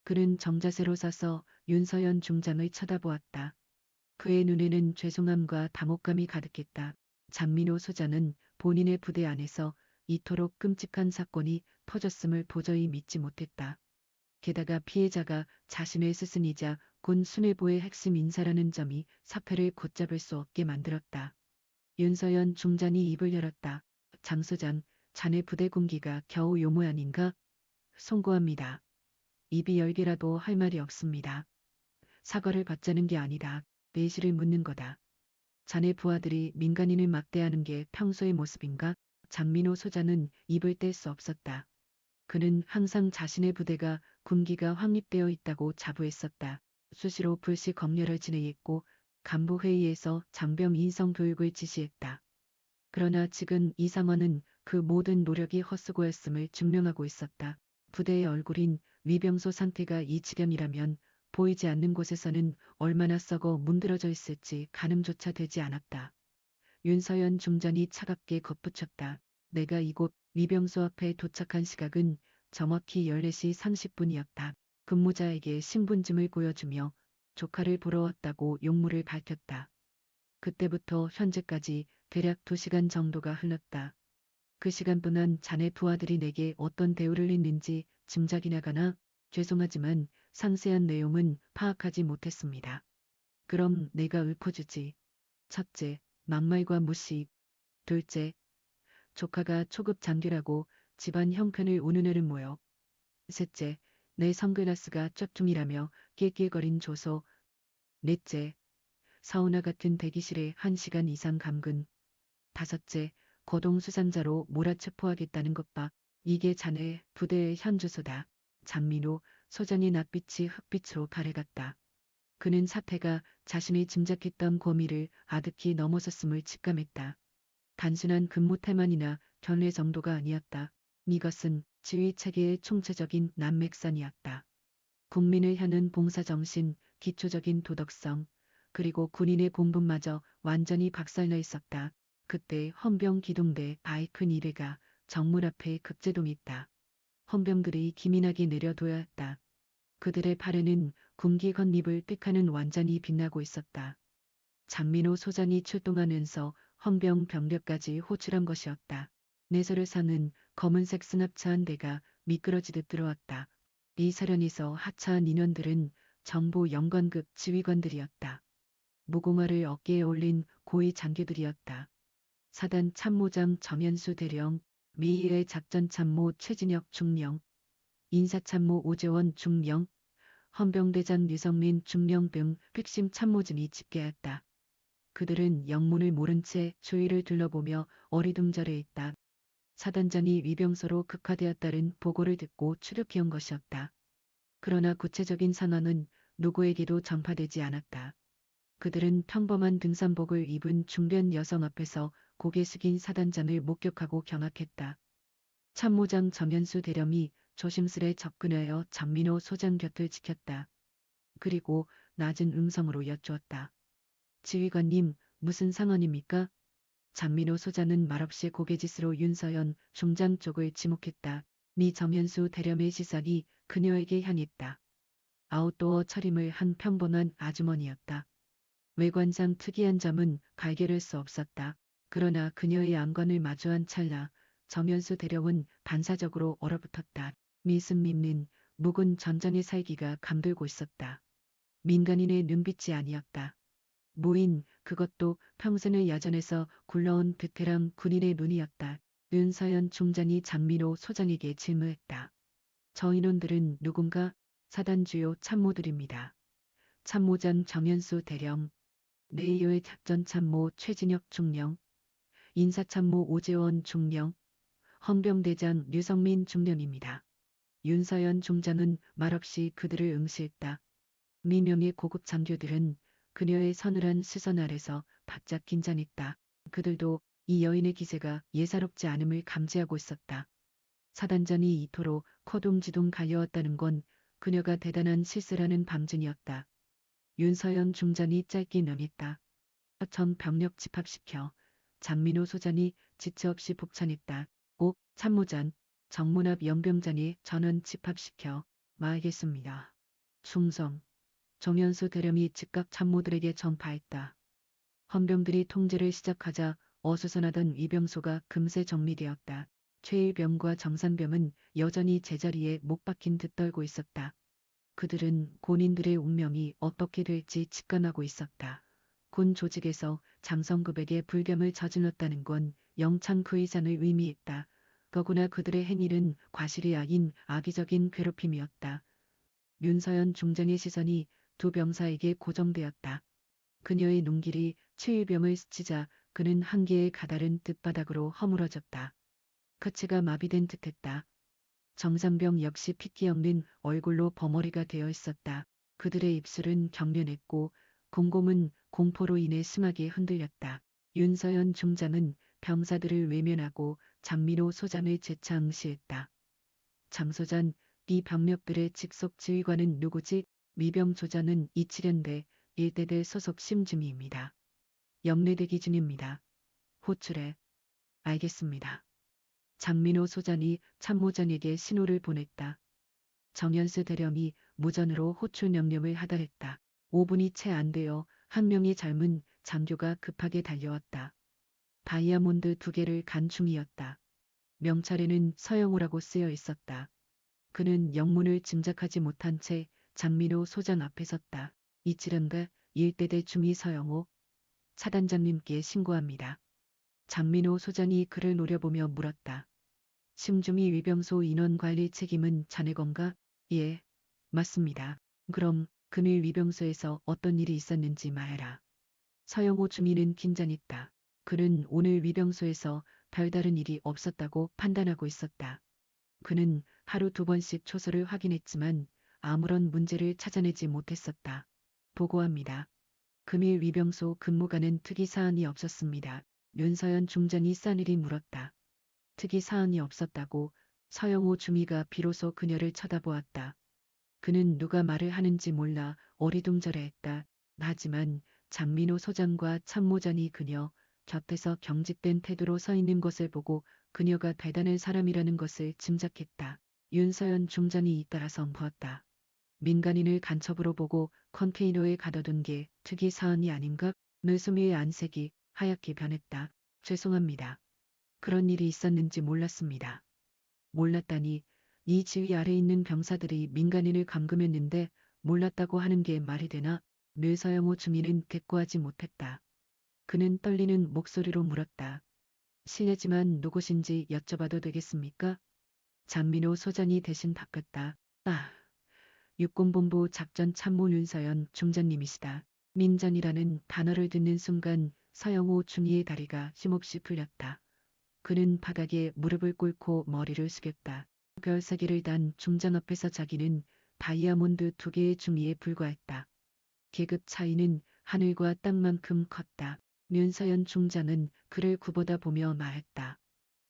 그는 정자세로 서서 윤서연 중장을 쳐다보았다. 그의 눈에는 죄송함과 당혹감이 가득했다. 장민호 소장은 본인의 부대 안에서 이토록 끔찍한 사건이 터졌음을 도저히 믿지 못했다. 게다가 피해자가 자신의 스승이자 군 수뇌부의 핵심 인사라는 점이 사패를 걷잡을 수 없게 만들었다. 윤서연 중장이 입을 열었다. 장 소장, 자네 부대 군기가 겨우 요 모양인가? 송구합니다. 입이 열개라도 할 말이 없습니다. 사과를 받자는 게 아니라 내실을 묻는 거다. 자네 부하들이 민간인을 막대하는 게 평소의 모습인가? 장민호 소장은 입을 뗄 수 없었다. 그는 항상 자신의 부대가 군기가 확립되어 있다고 자부했었다. 수시로 불시 검열을 진행했고 간부 회의에서 장병 인성 교육을 지시했다. 그러나 지금 이 상황은 그 모든 노력이 헛수고였음을 증명하고 있었다. 부대의 얼굴인 위병소 상태가 이 지경이라면 보이지 않는 곳에서는 얼마나 썩어 문드러져 있을지 가늠조차 되지 않았다. 윤서연 중전이 차갑게 덧붙였다. 내가 이곳 위병소 앞에 도착한 시각은 정확히 14시 30분이었다. 근무자에게 신분증을 보여주며 조카를 보러 왔다고 용무를 밝혔다. 그때부터 현재까지 대략 2시간 정도가 흘렀다. 그 시간 동안 자네 부하들이 내게 어떤 대우를 했는지 짐작이 나가나 죄송하지만 상세한 내용은 파악하지 못했습니다. 그럼 내가 읊어주지. 첫째, 막말과 무시. 둘째, 조카가 초급 장교라고 집안 형편을 운운하는 모여. 셋째, 내 선글라스가 쩍퉁이라며 낄낄거린 조소. 넷째, 사우나 같은 대기실에 1시간 이상 감근. 다섯째, 거동 수상자로 몰아체포하겠다는 것 봐. 이게 자네 부대의 현 주소다. 장민호 소장의 낯빛이 흑빛으로 가래갔다. 그는 사태가 자신이 짐작했던 범위를 아득히 넘어섰음을 직감했다. 단순한 근무 태만이나 견해 정도가 아니었다. 이것은 지휘체계의 총체적인 난맥산이었다. 국민을 향한 봉사정신, 기초적인 도덕성, 그리고 군인의 본분마저 완전히 박살나 있었다. 그때 헌병 기동대 바이크 2대가 정문 앞에 급제동했다. 헌병들이 기민하게 내려놓았다. 그들의 팔에는 군기 건립을 뜻하는 완전히 빛나고 있었다. 장민호 소장이 출동하면서 헌병 병력까지 호출한 것이었다. 내설에서는 검은색 승합차 한 대가 미끄러지듯 들어왔다. 이 사련에서 하차한 인원들은 정부 영관급 지휘관들이었다. 무공화를 어깨에 올린 고위 장교들이었다. 사단 참모장 정연수 대령, 미의의 작전참모 최진혁 중령, 인사참모 오재원 중령, 헌병대장 류성민 중령 등 핵심 참모진이 집계했다. 그들은 영문을 모른 채 주위를 둘러보며 어리둥절해했다. 사단장이 위병소로 극화되었다는 보고를 듣고 추격해온 것이었다. 그러나 구체적인 상황은 누구에게도 전파되지 않았다. 그들은 평범한 등산복을 입은 중변 여성 앞에서 고개 숙인 사단장을 목격하고 경악했다. 참모장 정연수 대령이 조심스레 접근하여 장민호 소장 곁을 지켰다. 그리고 낮은 음성으로 여쭈었다. 지휘관님, 무슨 상황입니까? 장민호 소장은 말없이 고개짓으로 윤서연 중장 쪽을 지목했다. 미 정연수 대령의 시선이 그녀에게 향했다. 아웃도어 차림을 한 평범한 아주머니였다. 외관상 특이한 점은 발견할 수 없었다. 그러나 그녀의 안관을 마주한 찰나 정연수 대령은 반사적으로 얼어붙었다. 미승민은 묵은 전장의 살기가 감돌고 있었다. 민간인의 눈빛이 아니었다. 무인, 그것도 평생을 야전에서 굴러온 베테랑 군인의 눈이었다. 윤서연 중장이 장민호 소장에게 질문했다. 저 인원들은 누군가? 사단 주요 참모들입니다. 참모장 정연수 대령, 내의의 작전참모 최진혁 중령, 인사참모 오재원 중령, 헌병대장 류성민 중령입니다. 윤서연 중장은 말없이 그들을 응시했다. 미명의 고급 장교들은 그녀의 서늘한 시선 아래서 바짝 긴장했다. 그들도 이 여인의 기세가 예사롭지 않음을 감지하고 있었다. 사단장이 이토록 커둥지둥 갈려왔다는 건 그녀가 대단한 실세라는 방증이었다. 윤서연 중장이 짧게 명했다. 전 병력 집합시켜. 장민호 소장이 지체 없이 복찬했다. 꼭 참모장, 정문 앞 연병장이 전원 집합시켜. 말겠습니다. 충성. 정연수 대령이 즉각 참모들에게 전파했다. 헌병들이 통제를 시작하자 어수선하던 위병소가 금세 정리되었다. 최일병과 정산병은 여전히 제자리에 못 박힌 듯 떨고 있었다. 그들은 본인들의 운명이 어떻게 될지 직감하고 있었다. 군 조직에서 장성급에게 불경을 저질렀다는 건 영창 그 이상을 의미했다. 더구나 그들의 행위는 과실이 아닌 악의적인 괴롭힘이었다. 윤서연 중장의 시선이 두 병사에게 고정되었다. 그녀의 눈길이 최일병을 스치자 그는 한계에 가다른 뜻바닥으로 허물어졌다. 크치가 마비된 듯했다. 정상병 역시 핏기 없는 얼굴로 버머리가 되어 있었다. 그들의 입술은 경련했고 공공은 공포로 인해 심하게 흔들렸다. 윤서연 중장은 병사들을 외면하고 장민호 소장을 재차 응시했다. 장소장, 이 병력들의 직속 지휘관은 누구지? 미병조장은 이치련대 일대대 소속 심주미입니다. 영내대기 중입니다. 호출해. 알겠습니다. 장민호 소장이 참모장에게 신호를 보냈다. 정연수 대령이 무전으로 호출 명령을 하달했다. 5분이 채 안 되어 한 명의 젊은 장교가 급하게 달려왔다. 다이아몬드 2개를 간 중이었다. 명찰에는 서영호라고 쓰여 있었다. 그는 영문을 짐작하지 못한 채 장민호 소장 앞에 섰다. 이치련가 일대대 중위 서영호 차단장님께 신고합니다. 장민호 소장이 그를 노려보며 물었다. 심중이 위병소 인원 관리 책임은 자네 건가? 예, 맞습니다. 그럼 금일 위병소에서 어떤 일이 있었는지 말해라. 서영호 주민은 긴장했다. 그는 오늘 위병소에서 별다른 일이 없었다고 판단하고 있었다. 그는 하루 2번씩 초소를 확인했지만 아무런 문제를 찾아내지 못했었다. 보고합니다. 금일 위병소 근무관은 특이 사안이 없었습니다. 윤서연 중장이 싸늘히 물었다. 특이 사안이 없었다고 서영호 주미가 비로소 그녀를 쳐다보았다. 그는 누가 말을 하는지 몰라 어리둥절해했다. 하지만 장민호 소장과 참모장이 그녀 곁에서 경직된 태도로 서 있는 것을 보고 그녀가 대단한 사람이라는 것을 짐작했다. 윤서연 중장이 잇따라서 물었다. 민간인을 간첩으로 보고 컨테이너에 가둬둔 게 특이 사안이 아닌가? 느수미의 안색이 하얗게 변했다. 죄송합니다. 그런 일이 있었는지 몰랐습니다. 몰랐다니 이 지휘 아래 있는 병사들이 민간인을 감금했는데 몰랐다고 하는 게 말이 되나? 뇌서영호 주민은 대꾸하지 못했다. 그는 떨리는 목소리로 물었다. 실례지만 누구신지 여쭤봐도 되겠습니까? 장민호 소장이 대신 답했다. 아, 육군본부 작전참모 윤서연 중장님이시다. 민전이라는 단어를 듣는 순간 서영호 중위의 다리가 힘없이 풀렸다. 그는 바닥에 무릎을 꿇고 머리를 숙였다. 별세기를 단 중장 앞에서 자기는 다이아몬드 2개의 중위에 불과했다. 계급 차이는 하늘과 땅만큼 컸다. 윤서연 중장은 그를 굽어다 보며 말했다.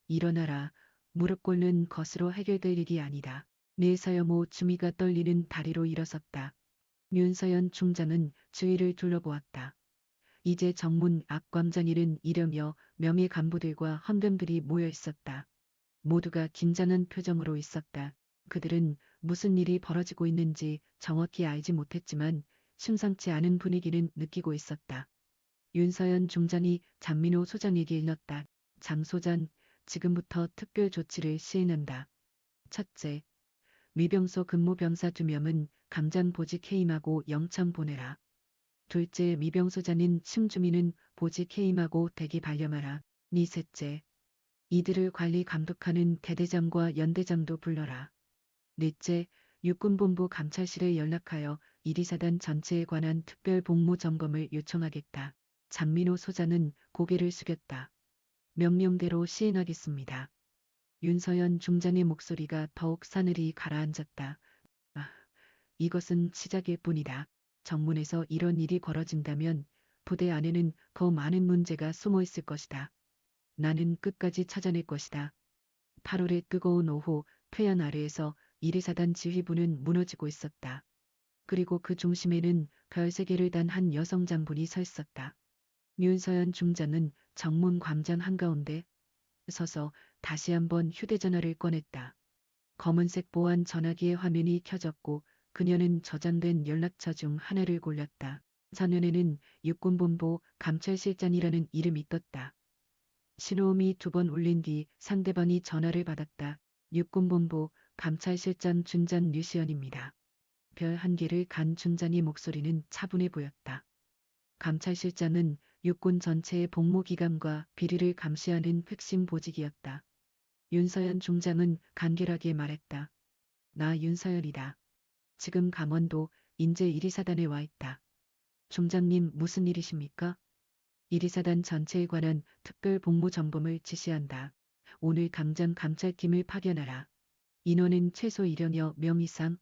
일어나라. 무릎 꿇는 것으로 해결될 일이 아니다. 서영호 주미가 떨리는 다리로 일어섰다. 윤서연 중장은 주위를 둘러보았다. 이제 정문 앞 광장에는 이르며 명예 간부들과 헌병들이 모여 있었다. 모두가 긴장한 표정으로 있었다. 그들은 무슨 일이 벌어지고 있는지 정확히 알지 못했지만 심상치 않은 분위기는 느끼고 있었다. 윤서연 중장이 장민호 소장에게 일렀다. 장 소장, 지금부터 특별 조치를 시행한다. 첫째, 위병소 근무 병사 2명은 당장 보직 해임하고 영창 보내라. 둘째, 미병소장인 심주민은 보직 해임하고 대기 발령하라. 셋째, 이들을 관리 감독하는 대대장과 연대장도 불러라. 넷째, 육군본부 감찰실에 연락하여 이리사단 전체에 관한 특별 복무 점검을 요청하겠다. 장민호 소장은 고개를 숙였다. 명령대로 시행하겠습니다. 윤서연 중장의 목소리가 더욱 사늘이 가라앉았다. 아, 이것은 시작일 뿐이다. 정문에서 이런 일이 벌어진다면 부대 안에는 더 많은 문제가 숨어 있을 것이다. 나는 끝까지 찾아낼 것이다. 8월의 뜨거운 오후 태양 아래에서 124단 지휘부는 무너지고 있었다. 그리고 그 중심에는 별 3개를 단 한 여성 장군이 서 있었다. 윤서연 중장은 정문 광장 한가운데 서서 다시 한번 휴대전화를 꺼냈다. 검은색 보안 전화기의 화면이 켜졌고 그녀는 저장된 연락처 중 하나를 골랐다. 전면에는 육군본부 감찰실장이라는 이름이 떴다. 신호음이 2번 울린 뒤 상대방이 전화를 받았다. 육군본부 감찰실장 준장 류시연입니다. 별 1개를 간 준장의 목소리는 차분해 보였다. 감찰실장은 육군 전체의 복무기관과 비리를 감시하는 핵심 보직이었다. 윤서연 중장은 간결하게 말했다. 나 윤서연이다. 지금 강원도 인제 124단에 와 있다. 중장님 무슨 일이십니까? 124단 전체에 관한 특별 복무 점검을 지시한다. 오늘 당장 감찰팀을 파견하라. 인원은 최소 1여여 명 이상.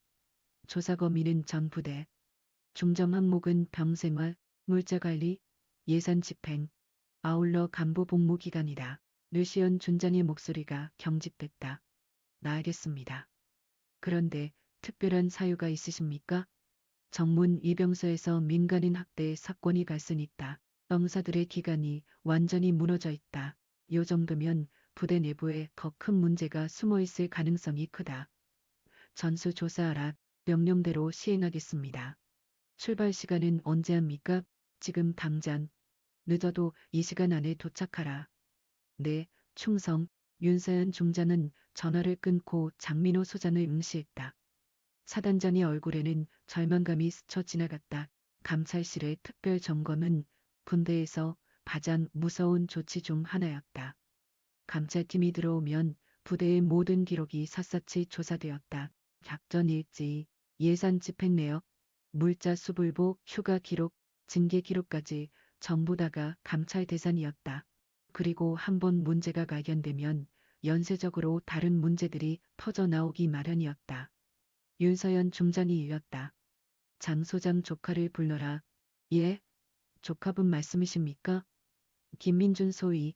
조사 범위는 전 부대. 중점 항목은 병생활, 물자관리, 예산 집행. 아울러 간부 복무 기간이다. 류시연 준장의 목소리가 경직됐다. 나 알겠습니다. 그런데 특별한 사유가 있으십니까? 정문 위병소에서 민간인 학대 사건이 발생했다. 병사들의 기간이 완전히 무너져 있다. 요 정도면 부대 내부에 더 큰 문제가 숨어 있을 가능성이 크다. 전수 조사하라. 명령대로 시행하겠습니다. 출발 시간은 언제 합니까? 지금 당장. 늦어도 이 시간 안에 도착하라. 네, 충성. 윤서연 중장은 전화를 끊고 장민호 소장을 응시했다. 사단장의 얼굴에는 절망감이 스쳐 지나갔다. 감찰실의 특별 점검은 군대에서 가장 무서운 조치 중 하나였다. 감찰팀이 들어오면 부대의 모든 기록이 샅샅이 조사되었다. 작전 일지, 예산 집행 내역, 물자 수불복, 휴가 기록, 징계 기록까지 전부 다가 감찰 대상이었다. 그리고 한번 문제가 발견되면 연쇄적으로 다른 문제들이 터져 나오기 마련이었다. 윤서연 중장이 이었다. 장 소장 조카를 불러라. 예? 조카분 말씀이십니까? 김민준 소위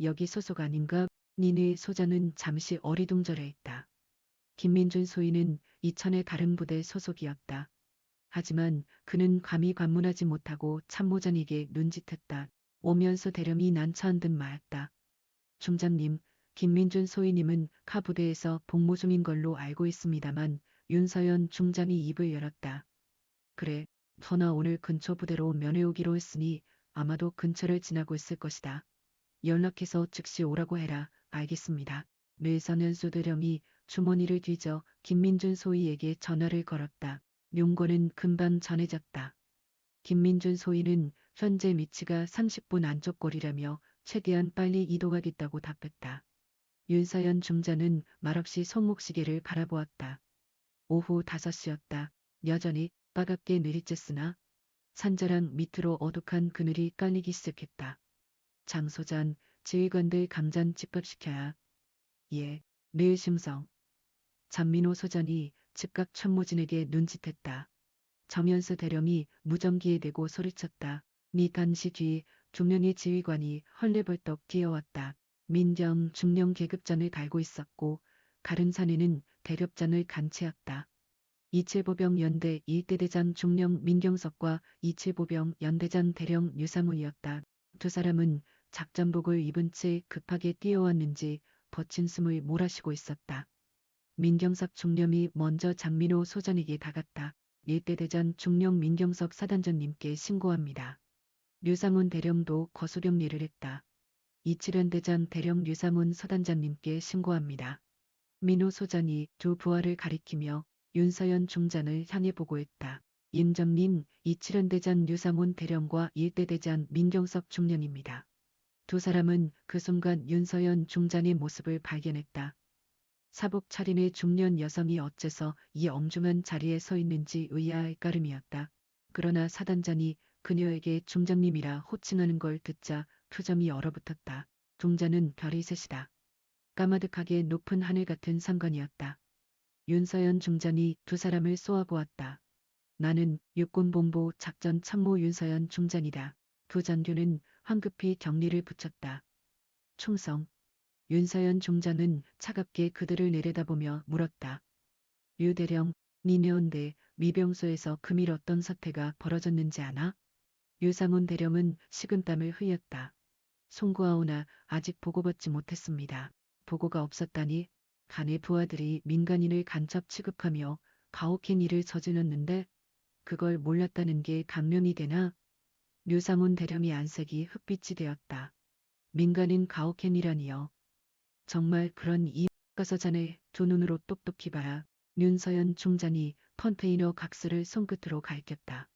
여기 소속 아닌가? 니네 소장은 잠시 어리둥절해했다. 김민준 소위는 이천의 다른 부대 소속이었다. 하지만 그는 감히 관문하지 못하고 참모장에게 눈짓했다. 오면서 대령이 난처한 듯 말았다. 중장님, 김민준 소위님은 카 부대에서 복무 중인 걸로 알고 있습니다만 윤서연 중장이 입을 열었다. 그래, 터나 오늘 근처 부대로 면회오기로 했으니 아마도 근처를 지나고 있을 것이다. 연락해서 즉시 오라고 해라. 알겠습니다. 뇌선연수 대령이 주머니를 뒤져 김민준 소위에게 전화를 걸었다. 용건은 금방 전해졌다. 김민준 소위는 현재 위치가 30분 안쪽 거리라며 최대한 빨리 이동하겠다고 답했다. 윤서연 중장은 말없이 손목시계를 바라보았다. 오후 5시였다. 여전히 빠갑게 내리쬐으나 산자랑 밑으로 어둑한 그늘이 깔리기 시작했다. 장소장, 지휘관들 강장 집합시켜야. 예, 늘 심성. 장민호 소장이 즉각 참모진에게 눈짓했다. 정연수 대령이 무전기에 대고 소리쳤다. 미 간시 뒤 2명의 지휘관이 헐레벌떡 뛰어왔다. 민경 중령 계급장을 달고 있었고 가른산에는 대렵장을 간채였다. 이칠보병 연대 1대대장 중령 민경석과 이칠보병 연대장 대령 유상우이었다. 두 사람은 작전복을 입은 채 급하게 뛰어왔는지 거친 숨을 몰아쉬고 있었다. 민경석 중령이 먼저 장민호 소장에게 다갔다. 1대대장 중령 민경석 사단장님께 신고합니다. 류상훈 대령도 거수령리를 했다. 이칠연대장 대령 류상훈 서단장님께 신고합니다. 민호 소장이 두 부하를 가리키며 윤서연 중장을 향해 보고했다. 임정님, 이칠연대장 류상훈 대령과 1대대장 민경석 중령입니다. 두 사람은 그 순간 윤서연 중장의 모습을 발견했다. 사복 차림의 중년 여성이 어째서 이 엄중한 자리에 서 있는지 의아할 따름이었다. 그러나 사단장이 그녀에게 중장님이라 호칭하는 걸 듣자 표정이 얼어붙었다. 중장은 별이 셋이다. 까마득하게 높은 하늘 같은 상관이었다. 윤서연 중장이 두 사람을 쏘아보았다. 나는 육군본부 작전참모 윤서연 중장이다. 두 장교는 황급히 격리를 붙였다. 충성. 윤서연 중장은 차갑게 그들을 내려다보며 물었다. 유 대령, 니네온데 미병소에서 금일 어떤 사태가 벌어졌는지 아나? 유상훈 대령은 식은땀을 흘렸다. 송구하오나 아직 보고받지 못했습니다. 보고가 없었다니 간의 부하들이 민간인을 간첩 취급하며 가혹한 일을 저질렀는데 그걸 몰랐다는 게 감명이 되나? 류상훈 대령이 안색이 흑빛이 되었다. 민간인 가혹한 일아니요. 정말 그런 이유 가서 자네 두 눈으로 똑똑히 봐라. 윤서연 중장이 컨테이너 각스를 손끝으로 갈겼다.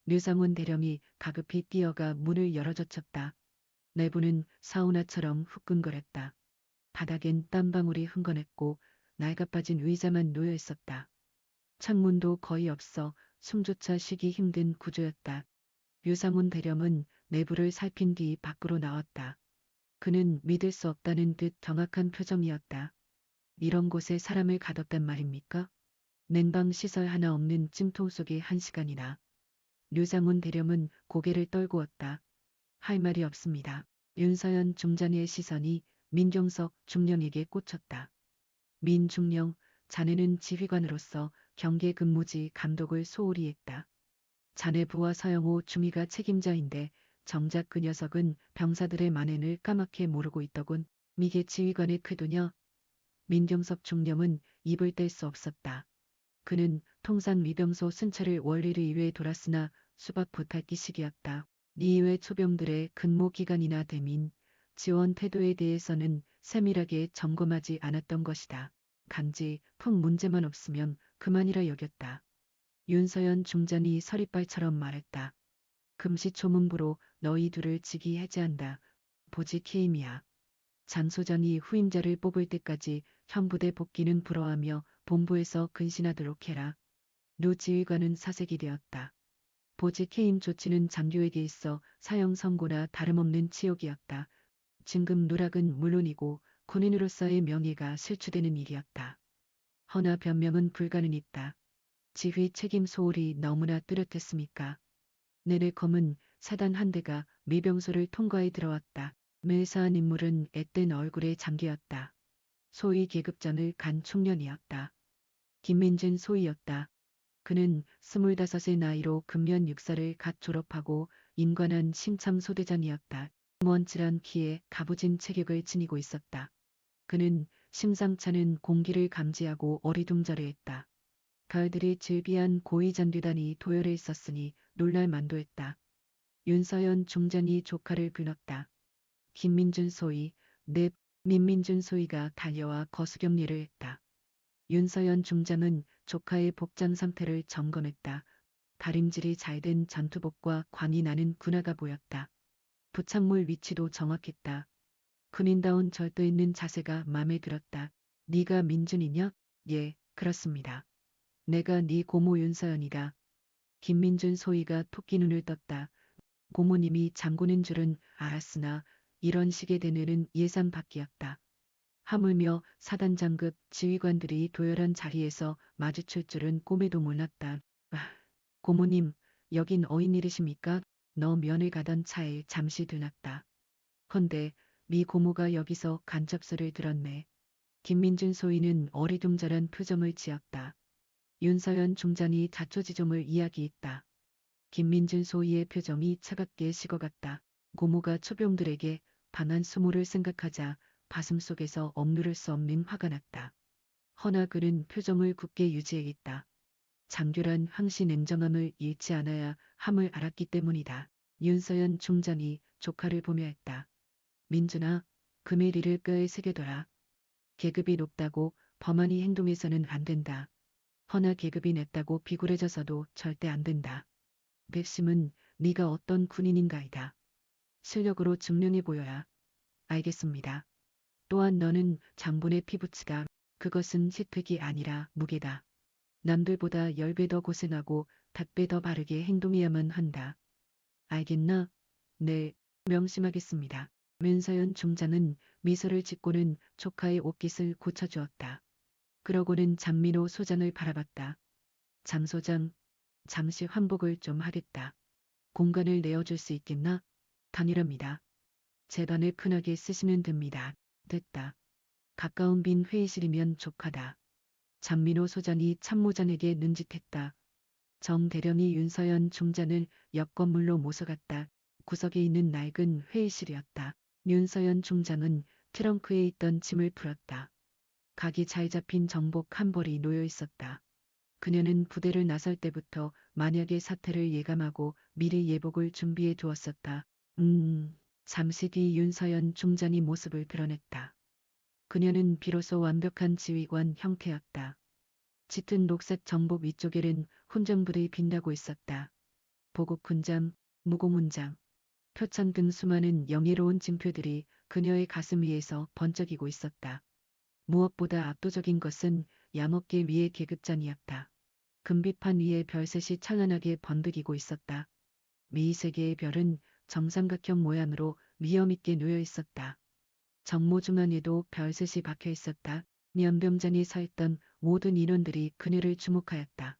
류상훈 대령이 가급히 뛰어가 문을 열어젖혔다. 내부는 사우나처럼 후끈거렸다. 바닥엔 땀방울이 흥건했고 낡아빠진 의자만 놓여 있었다. 창문도 거의 없어 숨조차 쉬기 힘든 구조였다. 유상훈 대령은 내부를 살핀 뒤 밖으로 나왔다. 그는 믿을 수 없다는 듯 경악한 표정이었다. 이런 곳에 사람을 가뒀단 말입니까? 냉방 시설 하나 없는 찜통 속에 1시간이나. 류상훈 대령은 고개를 떨구었다. 할 말이 없습니다. 윤서연 중장의 시선이 민경석 중령에게 꽂혔다. 민 중령, 자네는 지휘관으로서 경계 근무지 감독을 소홀히 했다. 자네 부하 서영호 중위가 책임자인데 정작 그 녀석은 병사들의 만행을 까맣게 모르고 있더군. 미개 지휘관의 쾌도냐? 민경석 중령은 입을 뗄 수 없었다. 그는 통상 미병소 순찰을 원리를 이외에 돌았으나 수박 부탈기식이었다. 이외 초병들의 근무 기간이나 대민, 지원 태도에 대해서는 세밀하게 점검하지 않았던 것이다. 간지, 품 문제만 없으면 그만이라 여겼다. 윤서연 중장이 서리빨처럼 말했다. 금시초문부로 너희 둘을 직위 해제한다. 보직 해임이야. 장 소장이 후임자를 뽑을 때까지 현부대 복귀는 불허하며 본부에서 근신하도록 해라. 루 지휘관은 사색이 되었다. 보직 해임 조치는 장교에게 있어 사형 선고나 다름없는 치욕이었다. 진급 누락은 물론이고 군인으로서의 명예가 실추되는 일이었다. 허나 변명은 불가능했다. 지휘 책임 소홀이 너무나 뚜렷했습니까? 내내 검은 사단 한 대가 미병소를 통과해 들어왔다. 매사한 인물은 앳된 얼굴의 장교였다. 소위 계급전을 간 청년이었다. 김민준 소위였다. 그는 25의 나이로 금년 육사를 갓 졸업하고 임관한 심참 소대장이었다. 먼칠한 키에 가부진 체격을 지니고 있었다. 그는 심상찮은 공기를 감지하고 어리둥절해했다. 가을들이 즐비한 고위장교단이 도열해 있었으니 놀랄 만도했다. 윤서연 중장이 조카를 불렀다. 김민준 소위, 넵, 민민준 소위가 달려와 거수격리를 했다. 윤서연 중장은 조카의 복장 상태를 점검했다. 다림질이 잘된 전투복과 광이 나는 군화가 보였다. 부착물 위치도 정확했다. 군인다운 절도 있는 자세가 마음에 들었다. 네가 민준이냐? 예, 그렇습니다. 내가 네 고모 윤서연이다. 김민준 소위가 토끼 눈을 떴다. 고모님이 장군인 줄은 알았으나 이런 식의 대뇌는 예상 밖이었다. 하물며 사단장급 지휘관들이 도열한 자리에서 마주칠 줄은 꿈에도 몰랐다. 아, 고모님, 여긴 어인일이십니까? 너 면을 가던 차에 잠시 들렀다. 헌데 미 고모가 여기서 간첩소를 들었네. 김민준 소위는 어리둥절한 표정을 지었다. 윤서연 중장이 자초지종을 이야기했다. 김민준 소위의 표정이 차갑게 식어갔다. 고모가 초병들에게 당한 수모를 생각하자 가슴속에서 억누를 수 없는 화가 났다. 허나 그는 표정을 굳게 유지해있다. 장교란 항시 냉정함을 잃지 않아야 함을 알았기 때문이다. 윤서연 중장이 조카를 보며 했다. 민준아, 금일이를 뼈에 새겨둬라. 계급이 높다고 범한이 행동해서는 안 된다. 허나 계급이 냈다고 비굴해져서도 절대 안 된다. 백심은 네가 어떤 군인인가이다. 실력으로 증명해 보여라. 알겠습니다. 또한 너는 장본의 피부치다. 그것은 혜택이 아니라 무게다. 남들보다 10배 더 고생하고 100배 더 바르게 행동해야만 한다. 알겠나? 네, 명심하겠습니다. 문서연 중장은 미소를 짓고는 조카의 옷깃을 고쳐주었다. 그러고는 장민호 소장을 바라봤다. 장 소장, 잠시 환복을 좀 하겠다. 공간을 내어줄 수 있겠나? 당일합니다. 재단을 편하게 쓰시면 됩니다. 됐다. 가까운 빈 회의실이면 족하다. 장민호 소장이 참모장에게 눈짓했다. 정 대령이 윤서연 중장을 옆 건물로 모셔갔다. 구석에 있는 낡은 회의실이었다. 윤서연 중장은 트렁크에 있던 짐을 풀었다. 각이 잘 잡힌 정복 한 벌이 놓여 있었다. 그녀는 부대를 나설 때부터 만약의 사태를 예감하고 미리 예복을 준비해 두었었다. 잠시 뒤 윤서연 중장이 모습을 드러냈다. 그녀는 비로소 완벽한 지휘관 형태였다. 짙은 녹색 정복 위쪽에는 훈장불이 빛나고 있었다. 보국 훈장, 무공 훈장, 표창 등 수많은 영예로운 징표들이 그녀의 가슴 위에서 번쩍이고 있었다. 무엇보다 압도적인 것은 양어깨 위의 계급장이었다. 금비판 위에 별셋이 찬란하게 번득이고 있었다. 미세계의 별은 정삼각형 모양으로 위엄있게 놓여 있었다. 정모 중앙에도 별셋이 박혀 있었다. 연병장에 서 있던 모든 인원들이 그녀를 주목하였다.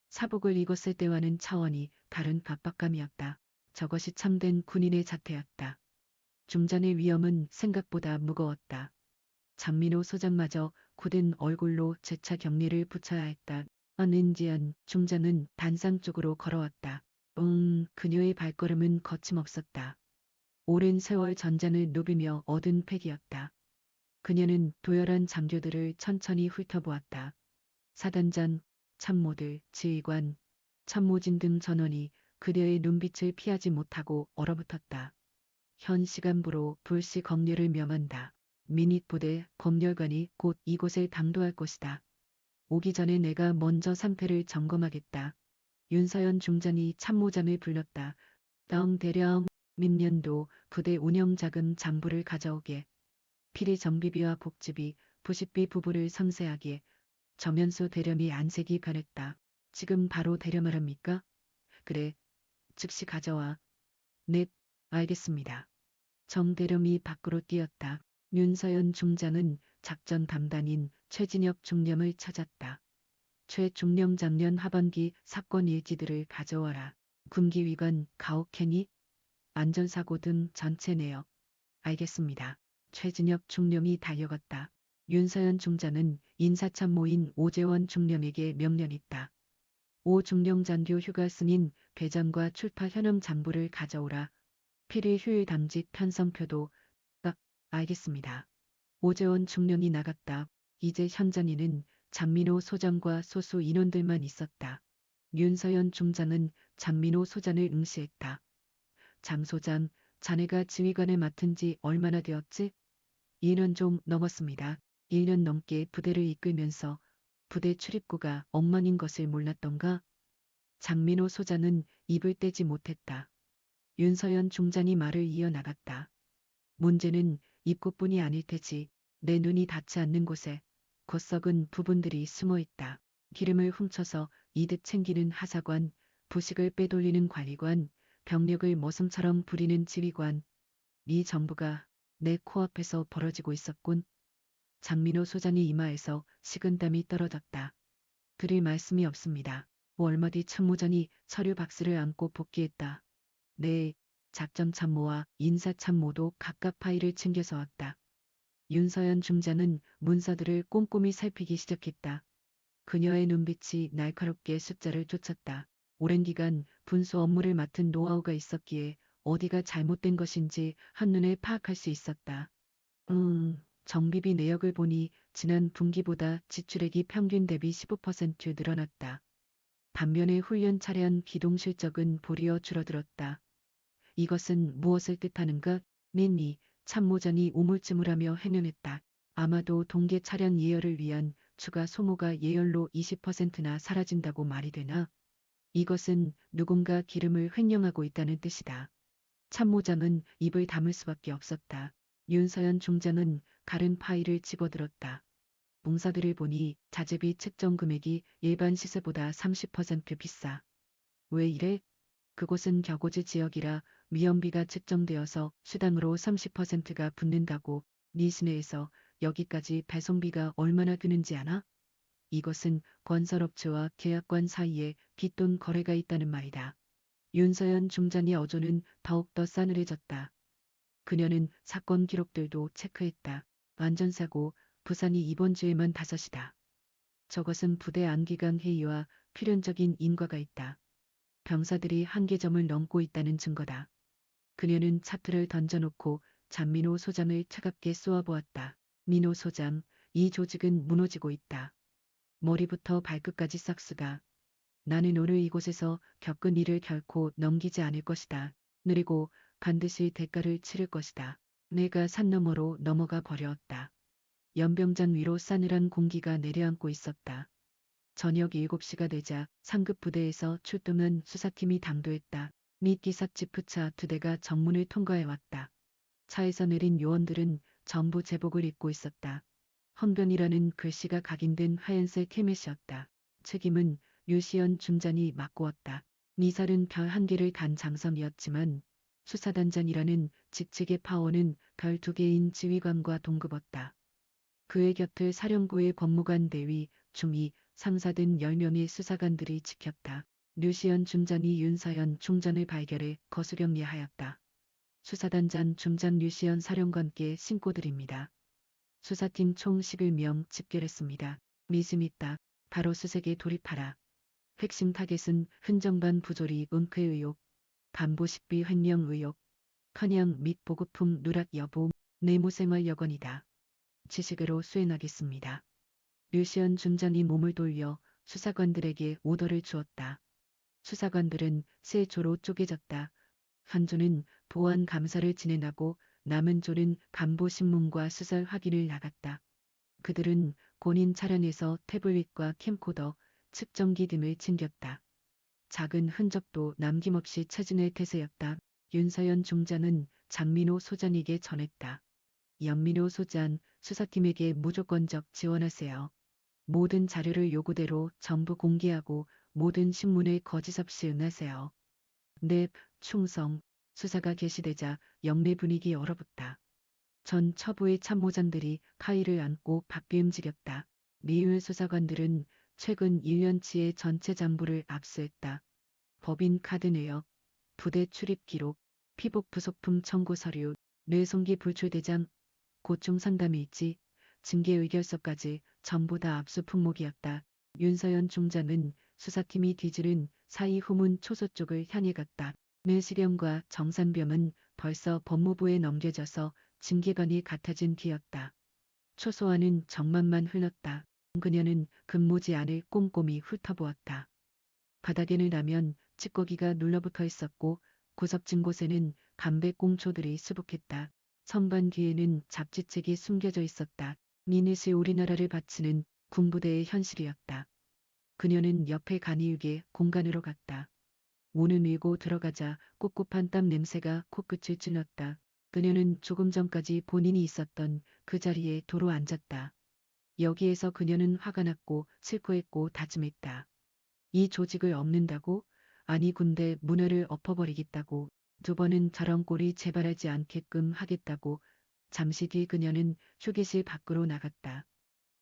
사복을 입었을 때와는 차원이 다른 각박감이었다. 저것이 참된 군인의 자태였다. 중장의 위엄은 생각보다 무거웠다. 장민호 소장마저 굳은 얼굴로 재차 격리를 붙여야 했다. 은지연 중장은 단상 쪽으로 걸어왔다. 그녀의 발걸음은 거침없었다. 오랜 세월 전장을 누비며 얻은 패기였다. 그녀는 도열한 장교들을 천천히 훑어보았다. 사단장, 참모들, 지휘관, 참모진 등 전원이 그녀의 눈빛을 피하지 못하고 얼어붙었다. 현 시간부로 불시 검열을 명한다. 민익부대 검열관이 곧 이곳을 당도할 것이다. 오기 전에 내가 먼저 상태를 점검하겠다. 윤서연 중장이 참모장을 불렀다. 정 대령, 민년도 부대 운영 자금 장부를 가져오게. 필히 정비비와 복지비, 부식비 부부를 상세하게. 정연수 대령이 안색이 변했다. 지금 바로 대령하랍니까? 그래, 즉시 가져와. 네, 알겠습니다. 정 대령이 밖으로 뛰었다. 윤서연 중장은 작전 담당인 최진혁 중령을 찾았다. 최 중령 작년 하반기 사건 일지들을 가져와라. 군기위관 가혹행위, 안전사고 등 전체 내역. 알겠습니다. 최진혁 중령이 달려갔다. 윤서연 중장은 인사참모인 오재원 중령에게 명령했다. 오 중령 장교 휴가 승인 배장과 출파 현황 장부를 가져오라. 필히 휴일 당직 편성표도. 알겠습니다. 오재원 중령이 나갔다. 이제 현장에는 장민호 소장과 소수 인원들만 있었다. 윤서연 중장은 장민호 소장을 응시했다. 장 소장, 자네가 지휘관을 맡은 지 얼마나 되었지? 2년 좀 넘었습니다. 1년 넘게 부대를 이끌면서 부대 출입구가 엉망인 것을 몰랐던가? 장민호 소장은 입을 떼지 못했다. 윤서연 중장이 말을 이어나갔다. 문제는 입구뿐이 아닐 테지. 내 눈이 닿지 않는 곳에 곧썩은 부분들이 숨어 있다. 기름을 훔쳐서 이득 챙기는 하사관, 부식을 빼돌리는 관리관, 병력을 머슴처럼 부리는 지휘관. 이 전부가 내 코앞에서 벌어지고 있었군. 장민호 소장의 이마에서 식은땀이 떨어졌다. 드릴 말씀이 없습니다. 얼마 뒤 참모장이 서류 박스를 안고 복귀했다. 네, 작전 참모와 인사 참모도 각각 파일을 챙겨서 왔다. 윤서연 중장은 문서들을 꼼꼼히 살피기 시작했다. 그녀의 눈빛이 날카롭게 숫자를 쫓았다. 오랜 기간 분수 업무를 맡은 노하우가 있었기에 어디가 잘못된 것인지 한눈에 파악할 수 있었다. 정비비 내역을 보니 지난 분기보다 지출액이 평균 대비 15% 늘어났다. 반면에 훈련 차량 기동 실적은 도리어 줄어들었다. 이것은 무엇을 뜻하는가? 낸니 참모장이 우물쭈물하며 해명했다. 아마도 동계 차량 예열을 위한 추가 소모가 예열로 20%나 사라진다고 말이 되나? 이것은 누군가 기름을 횡령하고 있다는 뜻이다. 참모장은 입을 다물 수밖에 없었다. 윤서연 중장은 가른 파일을 집어들었다. 봉사들을 보니 자재비 측정 금액이 일반 시세보다 30% 비싸. 왜 이래? 그곳은 격오지 지역이라 위험비가 측정되어서 수당으로 30%가 붙는다고. 네 시내에서 여기까지 배송비가 얼마나 드는지 아나? 이것은 건설업체와 계약관 사이에 빚돈 거래가 있다는 말이다. 윤서연 중장의 어조는 더욱더 싸늘해졌다. 그녀는 사건 기록들도 체크했다. 안전사고, 부산이 이번 주에만 5이다. 저것은 부대 안기강 회의와 필연적인 인과가 있다. 병사들이 한계점을 넘고 있다는 증거다. 그녀는 차트를 던져놓고 장민호 소장을 차갑게 쏘아보았다. 민호 소장, 이 조직은 무너지고 있다. 머리부터 발끝까지 싹스가. 나는 오늘 이곳에서 겪은 일을 결코 넘기지 않을 것이다. 그리고 반드시 대가를 치를 것이다. 내가 산 너머로 넘어가 버렸다. 연병장 위로 싸늘한 공기가 내려앉고 있었다. 저녁 7시가 되자 상급 부대에서 출동한 수사팀이 당도했다. 및 기사 지프차 2대가 정문을 통과해왔다. 차에서 내린 요원들은 전부 제복을 입고 있었다. 헌변이라는 글씨가 각인된 하얀색 헬멧이었다. 책임은 류시연 중장이 맡고왔다. 미살은 별 1개를 단 장성이었지만 수사단장이라는 직책의 파워는 별 2개인 지휘관과 동급었다. 그의 곁을 사령부의 법무관 대위, 중위, 상사 등 10명의 수사관들이 지켰다. 류시연 중장이 윤서연 중전을 발견해 거수격리하였다. 수사단장 중장 류시연 사령관께 신고드립니다. 수사팀 총 11명 집결했습니다. 믿음 있다. 바로 수색에 돌입하라. 핵심 타겟은 흔정반 부조리 은폐 의혹, 간부 식비 횡령 의혹, 편향 및 보급품 누락 여부, 내무생활 여건이다. 지식으로 수행하겠습니다. 류시연 중장이 몸을 돌려 수사관들에게 오더를 주었다. 수사관들은 세 조로 쪼개졌다. 한 조는 보안 감사를 진행하고 남은 조는 간부 신문과 수설 확인을 나갔다. 그들은 본인 차량에서 태블릿과 캠코더, 측정기 등을 챙겼다. 작은 흔적도 남김없이 찾은의 태세였다. 윤서연 중장은 장민호 소장에게 전했다. 연민호 소장, 수사팀에게 무조건적 지원하세요. 모든 자료를 요구대로 전부 공개하고 모든 신문에 거짓 없이 응하세요. 네, 충성. 수사가 개시되자 영내 분위기 얼어붙다. 전 처부의 참모장들이 카이를 안고 바삐 움직였다. 미율 수사관들은 최근 1년치의 전체 장부를 압수했다. 법인 카드 내역, 부대 출입 기록, 피복 부속품 청구 서류, 뇌송기 불출대장, 고충 상담 일지, 징계 의결서까지 전부 다 압수 품목이었다. 윤서연 중장은 수사팀이 뒤지른 사이 후문 초소 쪽을 향해 갔다. 내시경과 정산병은 벌써 법무부에 넘겨져서 징계관이 같아진 뒤였다. 초소와는 정만만 흘렀다. 그녀는 근무지 안을 꼼꼼히 훑어보았다. 바닥에는 라면, 찌꺼기가 눌러붙어 있었고 구석진 곳에는 담배꽁초들이 수북했다. 선반 뒤에는 잡지책이 숨겨져 있었다. 니넷이 우리나라를 바치는 군부대의 현실이었다. 그녀는 옆에 간이육의 공간으로 갔다. 문을 밀고 들어가자 꿉꿉한 땀 냄새가 코끝을 찔렀다. 그녀는 조금 전까지 본인이 있었던 그 자리에 도로 앉았다. 여기에서 그녀는 화가 났고 슬퍼했고 다짐했다. 이 조직을 엎는다고? 아니 군대 문화를 엎어버리겠다고. 2번은 저런 꼴이 재발하지 않게끔 하겠다고. 잠시 뒤 그녀는 휴게실 밖으로 나갔다.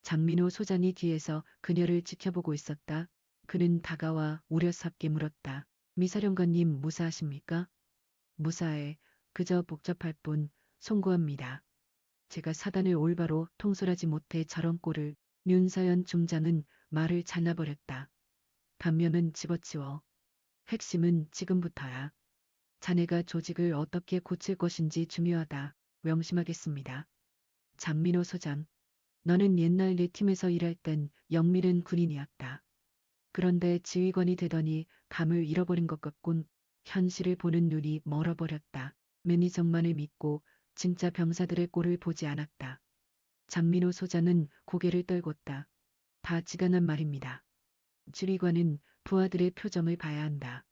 장민호 소장이 뒤에서 그녀를 지켜보고 있었다. 그는 다가와 우려스럽게 물었다. 미사령관님 무사하십니까? 무사해. 그저 복잡할 뿐. 송구합니다. 제가 사단을 올바로 통솔하지 못해 저런 꼴을. 윤서연 중장은 말을 잘라버렸다. 반면은 집어치워. 핵심은 지금부터야. 자네가 조직을 어떻게 고칠 것인지 중요하다. 명심하겠습니다. 장민호 소장. 너는 옛날 내 팀에서 일할 땐 영밀한 군인이었다. 그런데 지휘관이 되더니 감을 잃어버린 것 같군. 현실을 보는 눈이 멀어버렸다. 매니저만을 믿고 진짜 병사들의 꼴을 보지 않았다. 장민호 소장은 고개를 떨궜다. 다 지간한 말입니다. 지휘관은 부하들의 표정을 봐야 한다.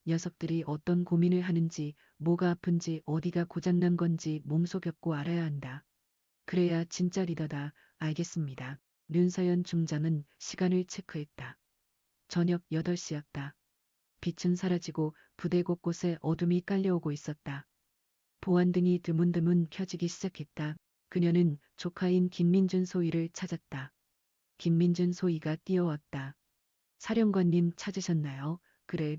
녀석들이 어떤 고민을 하는지, 뭐가 아픈지, 어디가 고장난 건지 몸속였고 알아야 한다. 그래야 진짜 리더다. 알겠습니다. 윤서연 중장은 시간을 체크했다. 저녁 8시였다. 빛은 사라지고 부대 곳곳에 어둠이 깔려오고 있었다. 보안등이 드문드문 켜지기 시작했다. 그녀는 조카인 김민준 소위를 찾았다. 김민준 소위가 뛰어왔다. 사령관님 찾으셨나요? 그래.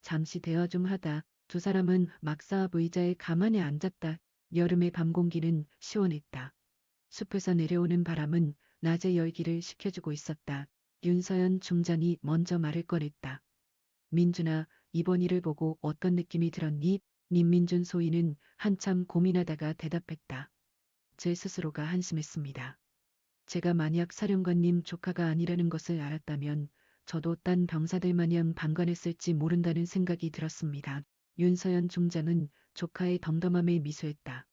잠시 대화 좀 하다. 두 사람은 막사 의자에 가만히 앉았다. 여름의 밤 공기는 시원했다. 숲에서 내려오는 바람은 낮의 열기를 식혀주고 있었다. 윤서연 중장이 먼저 말을 꺼냈다. 민준아, 이번 일을 보고 어떤 느낌이 들었니? 민민준 소위는 한참 고민하다가 대답했다. 제 스스로가 한심했습니다. 제가 만약 사령관님 조카가 아니라는 것을 알았다면 저도 딴 병사들 마냥 방관했을지 모른다는 생각이 들었습니다. 윤서연 중장은 조카의 덤덤함에 미소했다.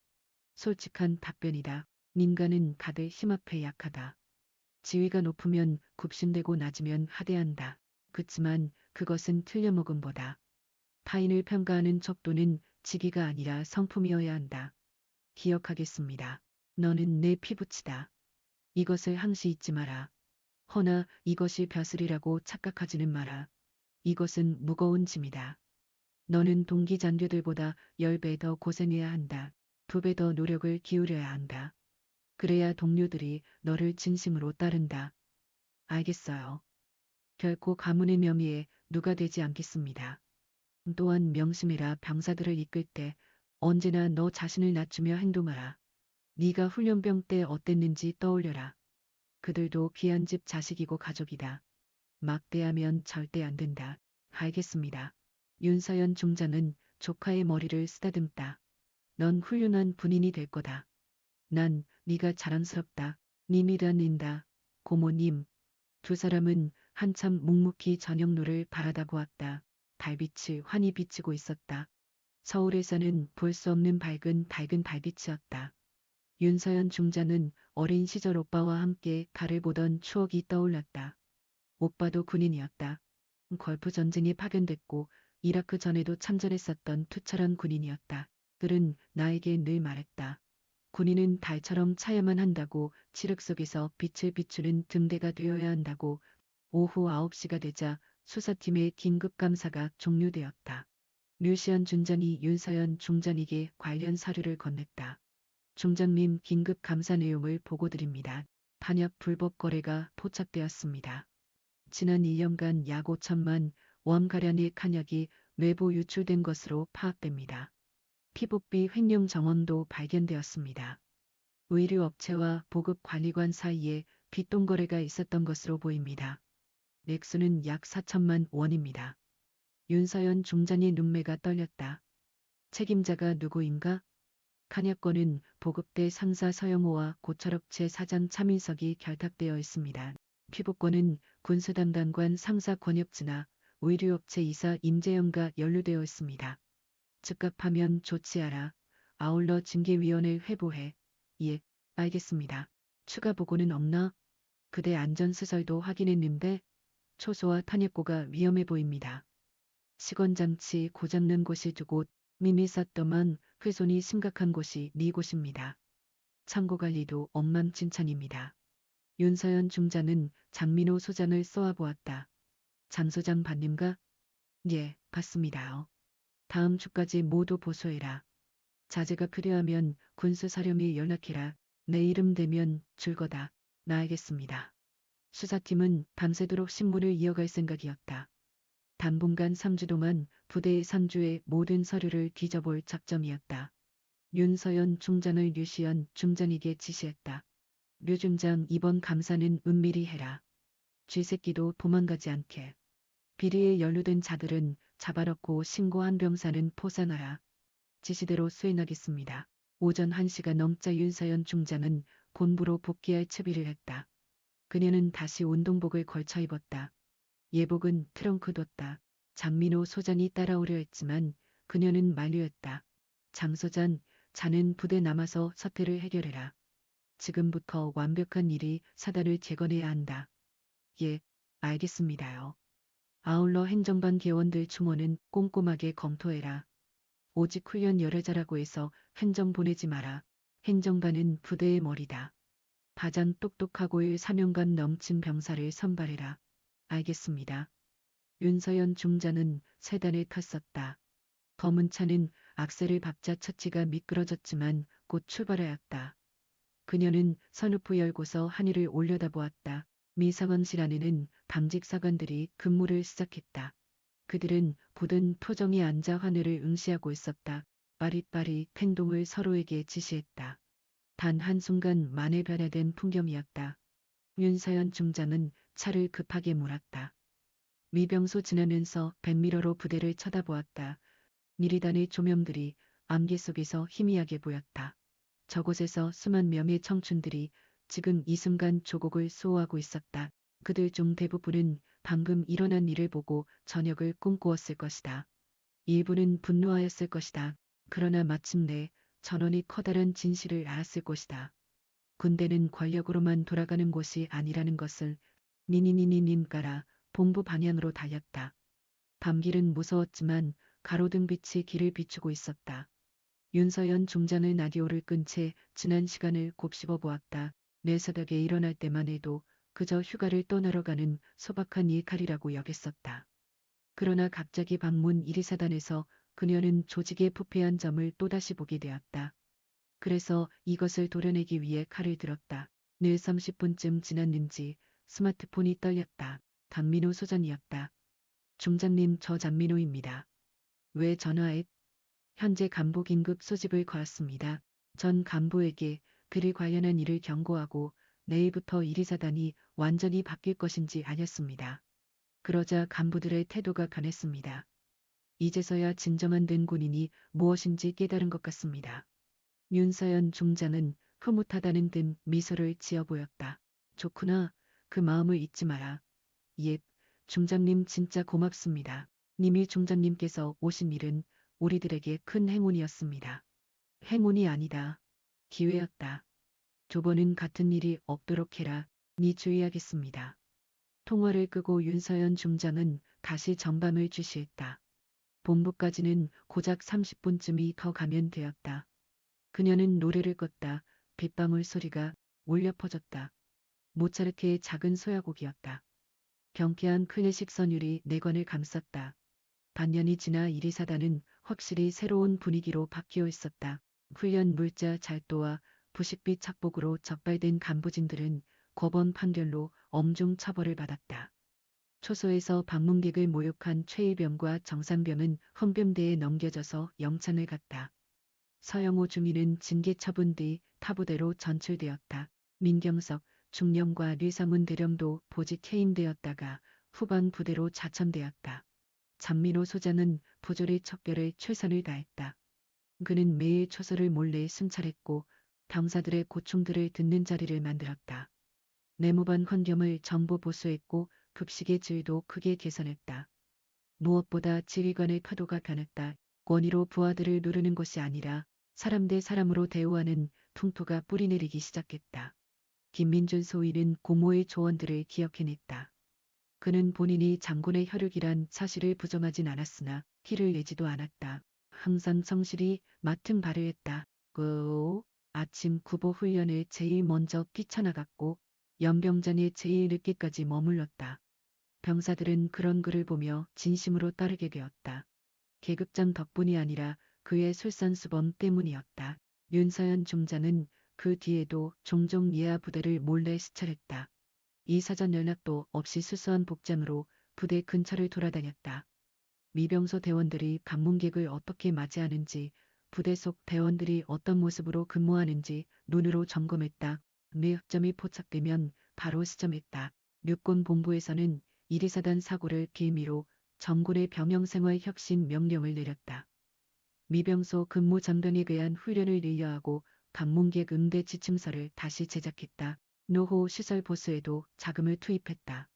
솔직한 답변이다. 민간은 다들 힘 앞에 약하다. 지위가 높으면 굽신대고 낮으면 하대한다. 그치만 그것은 틀려먹음보다. 타인을 평가하는 척도는 직위가 아니라 성품이어야 한다. 기억하겠습니다. 너는 내 피부치다. 이것을 항시 잊지 마라. 허나 이것이 벼슬이라고 착각하지는 마라. 이것은 무거운 짐이다. 너는 동기 장교들보다 10배 더 고생해야 한다. 2배 더 노력을 기울여야 한다. 그래야 동료들이 너를 진심으로 따른다. 알겠어요. 결코 가문의 명예에 누가 되지 않겠습니다. 또한 명심해라. 병사들을 이끌 때 언제나 너 자신을 낮추며 행동하라. 네가 훈련병 때 어땠는지 떠올려라. 그들도 귀한 집 자식이고 가족이다. 막대하면 절대 안 된다. 알겠습니다. 윤서연 중장은 조카의 머리를 쓰다듬다. 넌 훌륭한 군인이 될 거다. 난 네가 자랑스럽다. 님이란인다. 고모님. 두 사람은 한참 묵묵히 저녁노를 바라다 보았다. 달빛이 환히 비치고 있었다. 서울에서는 볼 수 없는 밝은 달빛이었다. 윤서연 중장은 어린 시절 오빠와 함께 달을 보던 추억이 떠올랐다. 오빠도 군인이었다. 걸프 전쟁에 파견됐고 이라크 전에도 참전했었던 투철한 군인이었다. 그는 나에게 늘 말했다. 군인은 달처럼 차야만 한다고 칠흑 속에서 빛을 비추는 등대가 되어야 한다고. 오후 9시가 되자 수사팀의 긴급 감사가 종료되었다. 류시연 중장이 윤서연 중장에게 관련 서류를 건넸다. 중장님 긴급 감사 내용을 보고드립니다. 탄약 불법 거래가 포착되었습니다. 지난 1년간 약 5천만 원가량의 탄약이 외부 유출된 것으로 파악됩니다. 피복비 횡령 정황도 발견되었습니다. 의류업체와 보급관리관 사이에 빚돈거래가 있었던 것으로 보입니다. 액수는 약 4천만 원입니다. 윤서연 중장의 눈매가 떨렸다. 책임자가 누구인가? 탄약건은 보급대 상사 서영호와 고철업체 사장 차민석이 결탁되어 있습니다. 피복권은 군수담당관 상사 권혁진아, 의류업체 이사 임재영과 연루되어 있습니다. 즉각하면 조치하라. 아울러 징계위원회 회부해. 예, 알겠습니다. 추가 보고는 없나? 그대 안전시설도 확인했는데 초소와 탄약고가 위험해 보입니다. 시건장치 고장난 곳이 2곳, 미미쌌더만 훼손이 심각한 곳이 4곳입니다. 창고관리도 엉망진창입니다. 윤서연 중장은 장민호 소장을 쏘아보았다. 장 소장 봤는가? 예, 봤습니다요. 다음 주까지 모두 보소해라. 자재가 필요하면 군수사령에 연락해라. 내 이름 되면 줄 거다. 나 알겠습니다. 수사팀은 밤새도록 신문을 이어갈 생각이었다. 당분간 3주 동안 부대의 상주의 모든 서류를 뒤져볼 작정이었다. 윤서연 중장을 류시연 중장에게 지시했다. 류 중장 이번 감사는 은밀히 해라. 쥐새끼도 도망가지 않게. 비리에 연루된 자들은 잡아넣고 신고한 병사는 포상하라. 지시대로 수행하겠습니다. 오전 1시가 넘자 윤서연 중장은 본부로 복귀할 채비를 했다. 그녀는 다시 운동복을 걸쳐 입었다. 예복은 트렁크 뒀다. 장민호 소장이 따라오려 했지만 그녀는 만류했다. 장 소장, 자는 부대 남아서 사태를 해결해라. 지금부터 완벽한 일이 사단을 재건해야 한다. 예, 알겠습니다요. 아울러 행정반 개원들 충원은 꼼꼼하게 검토해라. 오직 훈련 열애자라고 해서 행정 보내지 마라. 행정반은 부대의 머리다. 가장 똑똑하고 사명감 넘친 병사를 선발해라. 알겠습니다. 윤서연 중장은 세단에 탔었다. 검은 차는 악셀을 밟자 처치가 미끄러졌지만 곧 출발하였다. 그녀는 선루프 열고서 하늘을 올려다보았다. 미사관실 안에는 당직 사관들이 근무를 시작했다. 그들은 굳은 표정이 앉아 하늘을 응시하고 있었다. 빠릿빠릿 행동을 서로에게 지시했다. 단 한순간 만에 변화된 풍경이었다. 윤서연 중장은 차를 급하게 몰았다. 미병소 지나면서 백미러로 부대를 쳐다보았다. 미리단의 조명들이 안개 속에서 희미하게 보였다. 저곳에서 수만 명의 청춘들이 지금 이 순간 조국을 수호하고 있었다. 그들 중 대부분은 방금 일어난 일을 보고 저녁을 꿈꾸었을 것이다. 일부는 분노하였을 것이다. 그러나 마침내 전원이 커다란 진실을 알았을 것이다. 군대는 권력으로만 돌아가는 곳이 아니라는 것을 니니니니님가라 본부 방향으로 달렸다. 밤길은 무서웠지만 가로등 빛이 길을 비추고 있었다. 윤서연 중장은 라디오를 끈 채 지난 시간을 곱씹어 보았다. 내새벽에 일어날 때만 해도 그저 휴가를 떠나러 가는 소박한 일탈이라고 여겼었다. 그러나 갑자기 방문 1위 사단에서 그녀는 조직의 부패한 점을 또다시 보게 되었다. 그래서 이것을 도려내기 위해 칼을 들었다. 늘 30분쯤 지났는지 스마트폰이 떨렸다. 박민호 소장이었다. 중장님, 저 장민호입니다. 왜 전화해? 현재 간부 긴급 소집을 거었습니다. 전 간부에게 그를 관련한 일을 경고하고 내일부터 1위 사단이 완전히 바뀔 것인지 알렸습니다. 그러자 간부들의 태도가 변했습니다. 이제서야 진정한 된 군인이 무엇인지 깨달은 것 같습니다. 윤서연 중장은 흐뭇하다는 듯 미소를 지어 보였다. 좋구나. 그 마음을 잊지 마라. 예, 중장님 진짜 고맙습니다. 님이 중장님께서 오신 일은 우리들에게 큰 행운이었습니다. 행운이 아니다. 기회였다. 두 번은 같은 일이 없도록 해라. 니 주의하겠습니다. 통화를 끄고 윤서연 중장은 다시 전방을 주시했다. 본부까지는 고작 30분쯤이 더 가면 되었다. 그녀는 노래를 껐다. 빗방울 소리가 울려 퍼졌다. 모차르트의 작은 소야곡이었다. 경쾌한 클래식 선율이 내관을 감쌌다. 반년이 지나 1위 사단은 확실히 새로운 분위기로 바뀌어 있었다. 훈련 물자 잘도와 부식비 착복으로 적발된 간부진들은 법원 판결로 엄중 처벌을 받았다. 초소에서 방문객을 모욕한 최일병과 정상병은 헌병대에 넘겨져서 영창을 갔다. 서영호 중위는 징계 처분 뒤 타부대로 전출되었다. 민경석, 중령과 류상훈 대령도 보직 해임되었다가 후방 부대로 자천되었다. 장민호 소장은 부조리 척결에 최선을 다했다. 그는 매일 초소를 몰래 순찰했고 병사들의 고충들을 듣는 자리를 만들었다. 내무반 환경을 정부 보수했고 급식의 질도 크게 개선했다. 무엇보다 지휘관의 태도가 변했다. 권위로 부하들을 누르는 것이 아니라 사람 대 사람으로 대우하는 풍토가 뿌리내리기 시작했다. 김민준 소위는 고모의 조언들을 기억해냈다. 그는 본인이 장군의 혈육이란 사실을 부정하진 않았으나 티를 내지도 않았다. 항상 성실히 맡은 바를 했다. 아침 구보 훈련에 제일 먼저 뛰쳐나갔고 연병장에 제일 늦게까지 머물렀다. 병사들은 그런 그를 보며 진심으로 따르게 되었다. 계급장 덕분이 아니라 그의 솔선수범 때문이었다. 윤서연 중장은 그 뒤에도 종종 예하 부대를 몰래 시찰했다. 이 사전 연락도 없이 수수한 복장으로 부대 근처를 돌아다녔다. 미병소 대원들이 방문객을 어떻게 맞이하는지, 부대 속 대원들이 어떤 모습으로 근무하는지 눈으로 점검했다. 내 흑점이 포착되면 바로 시점했다. 육군 본부에서는 1위 사단 사고를 빌미로 정군의 병영생활 혁신 명령을 내렸다. 미병소 근무 전병에 의한 훈련을 늘려하고 방문객 응대 지침서를 다시 제작했다. 노후 시설 보수에도 자금을 투입했다.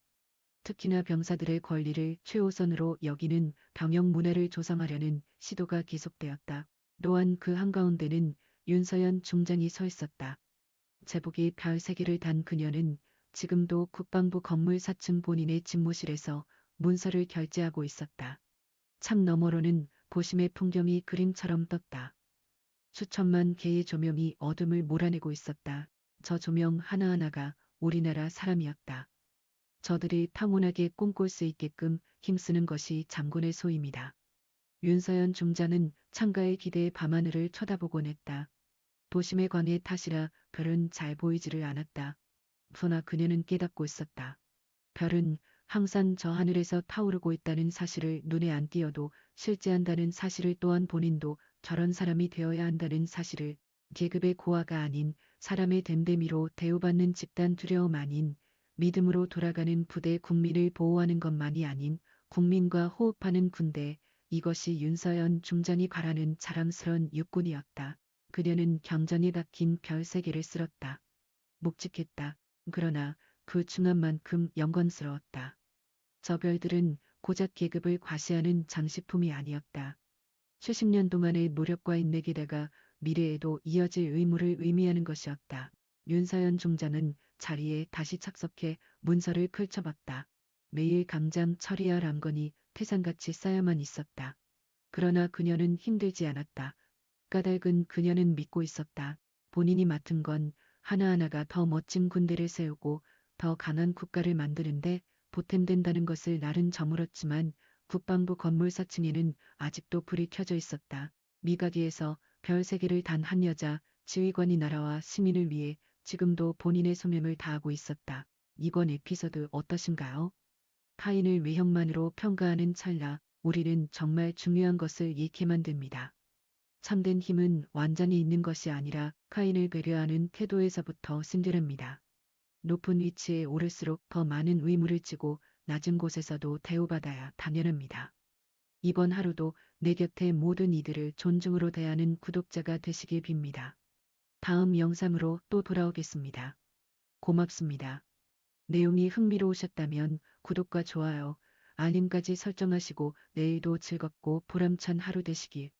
특히나 병사들의 권리를 최우선으로 여기는 병영 문화를 조성하려는 시도가 계속되었다. 또한 그 한가운데는 윤서연 중장이 서 있었다. 제복이 별 3개를 단 그녀는 지금도 국방부 건물 4층 본인의 집무실에서 문서를 결제하고 있었다. 창 너머로는 고심의 풍경이 그림처럼 떴다. 수천만 개의 조명이 어둠을 몰아내고 있었다. 저 조명 하나하나가 우리나라 사람이었다. 저들이 타고나게 꿈꿀 수 있게끔 힘쓰는 것이 장군의 소임이다. 윤서연 중자는 창가의 기대의 밤하늘을 쳐다보곤 했다. 도심의 광의 탓이라 별은 잘 보이지를 않았다. 그러나 그녀는 깨닫고 있었다. 별은 항상 저 하늘에서 타오르고 있다는 사실을 눈에 안 띄어도 실제한다는 사실을, 또한 본인도 저런 사람이 되어야 한다는 사실을, 계급의 고하가 아닌 사람의 됨됨이로 대우받는 집단 두려움 아닌 믿음으로 돌아가는 부대, 국민을 보호하는 것만이 아닌 국민과 호흡하는 군대, 이것이 윤서연 중장이 바라는 자랑스런 육군이었다. 그녀는 경전이 박힌 별 3개를 쓸었다. 묵직했다. 그러나 그 중함만큼 영광스러웠다. 저 별들은 고작 계급을 과시하는 장식품이 아니었다. 수십 년 동안의 노력과 인맥에다가 미래에도 이어질 의무를 의미하는 것이었다. 윤서연 중장은 자리에 다시 착석해 문서를 펼쳐봤다. 매일 강장 처리할 암건이 태산같이 쌓여만 있었다. 그러나 그녀는 힘들지 않았다. 까닭은 그녀는 믿고 있었다. 본인이 맡은 건 하나하나가 더 멋진 군대를 세우고 더 강한 국가를 만드는데 보탬된다는 것을 날은 저물었지만 국방부 건물 4층에는 아직도 불이 켜져 있었다. 미가기에서 별 3개를 단 한 여자 지휘관이 나라와 시민을 위해 지금도 본인의 소명을 다하고 있었다. 이번 에피소드 어떠신가요? 타인을 외형만으로 평가하는 찰나 우리는 정말 중요한 것을 잃게 만듭니다. 참된 힘은 완전히 있는 것이 아니라 타인을 배려하는 태도에서부터 생겨납니다. 높은 위치에 오를수록 더 많은 의무를 지고 낮은 곳에서도 대우받아야 당연합니다. 이번 하루도 내 곁의 모든 이들을 존중으로 대하는 구독자가 되시길 빕니다. 다음 영상으로 또 돌아오겠습니다. 고맙습니다. 내용이 흥미로우셨다면 구독과 좋아요, 알림까지 설정하시고 내일도 즐겁고 보람찬 하루 되시길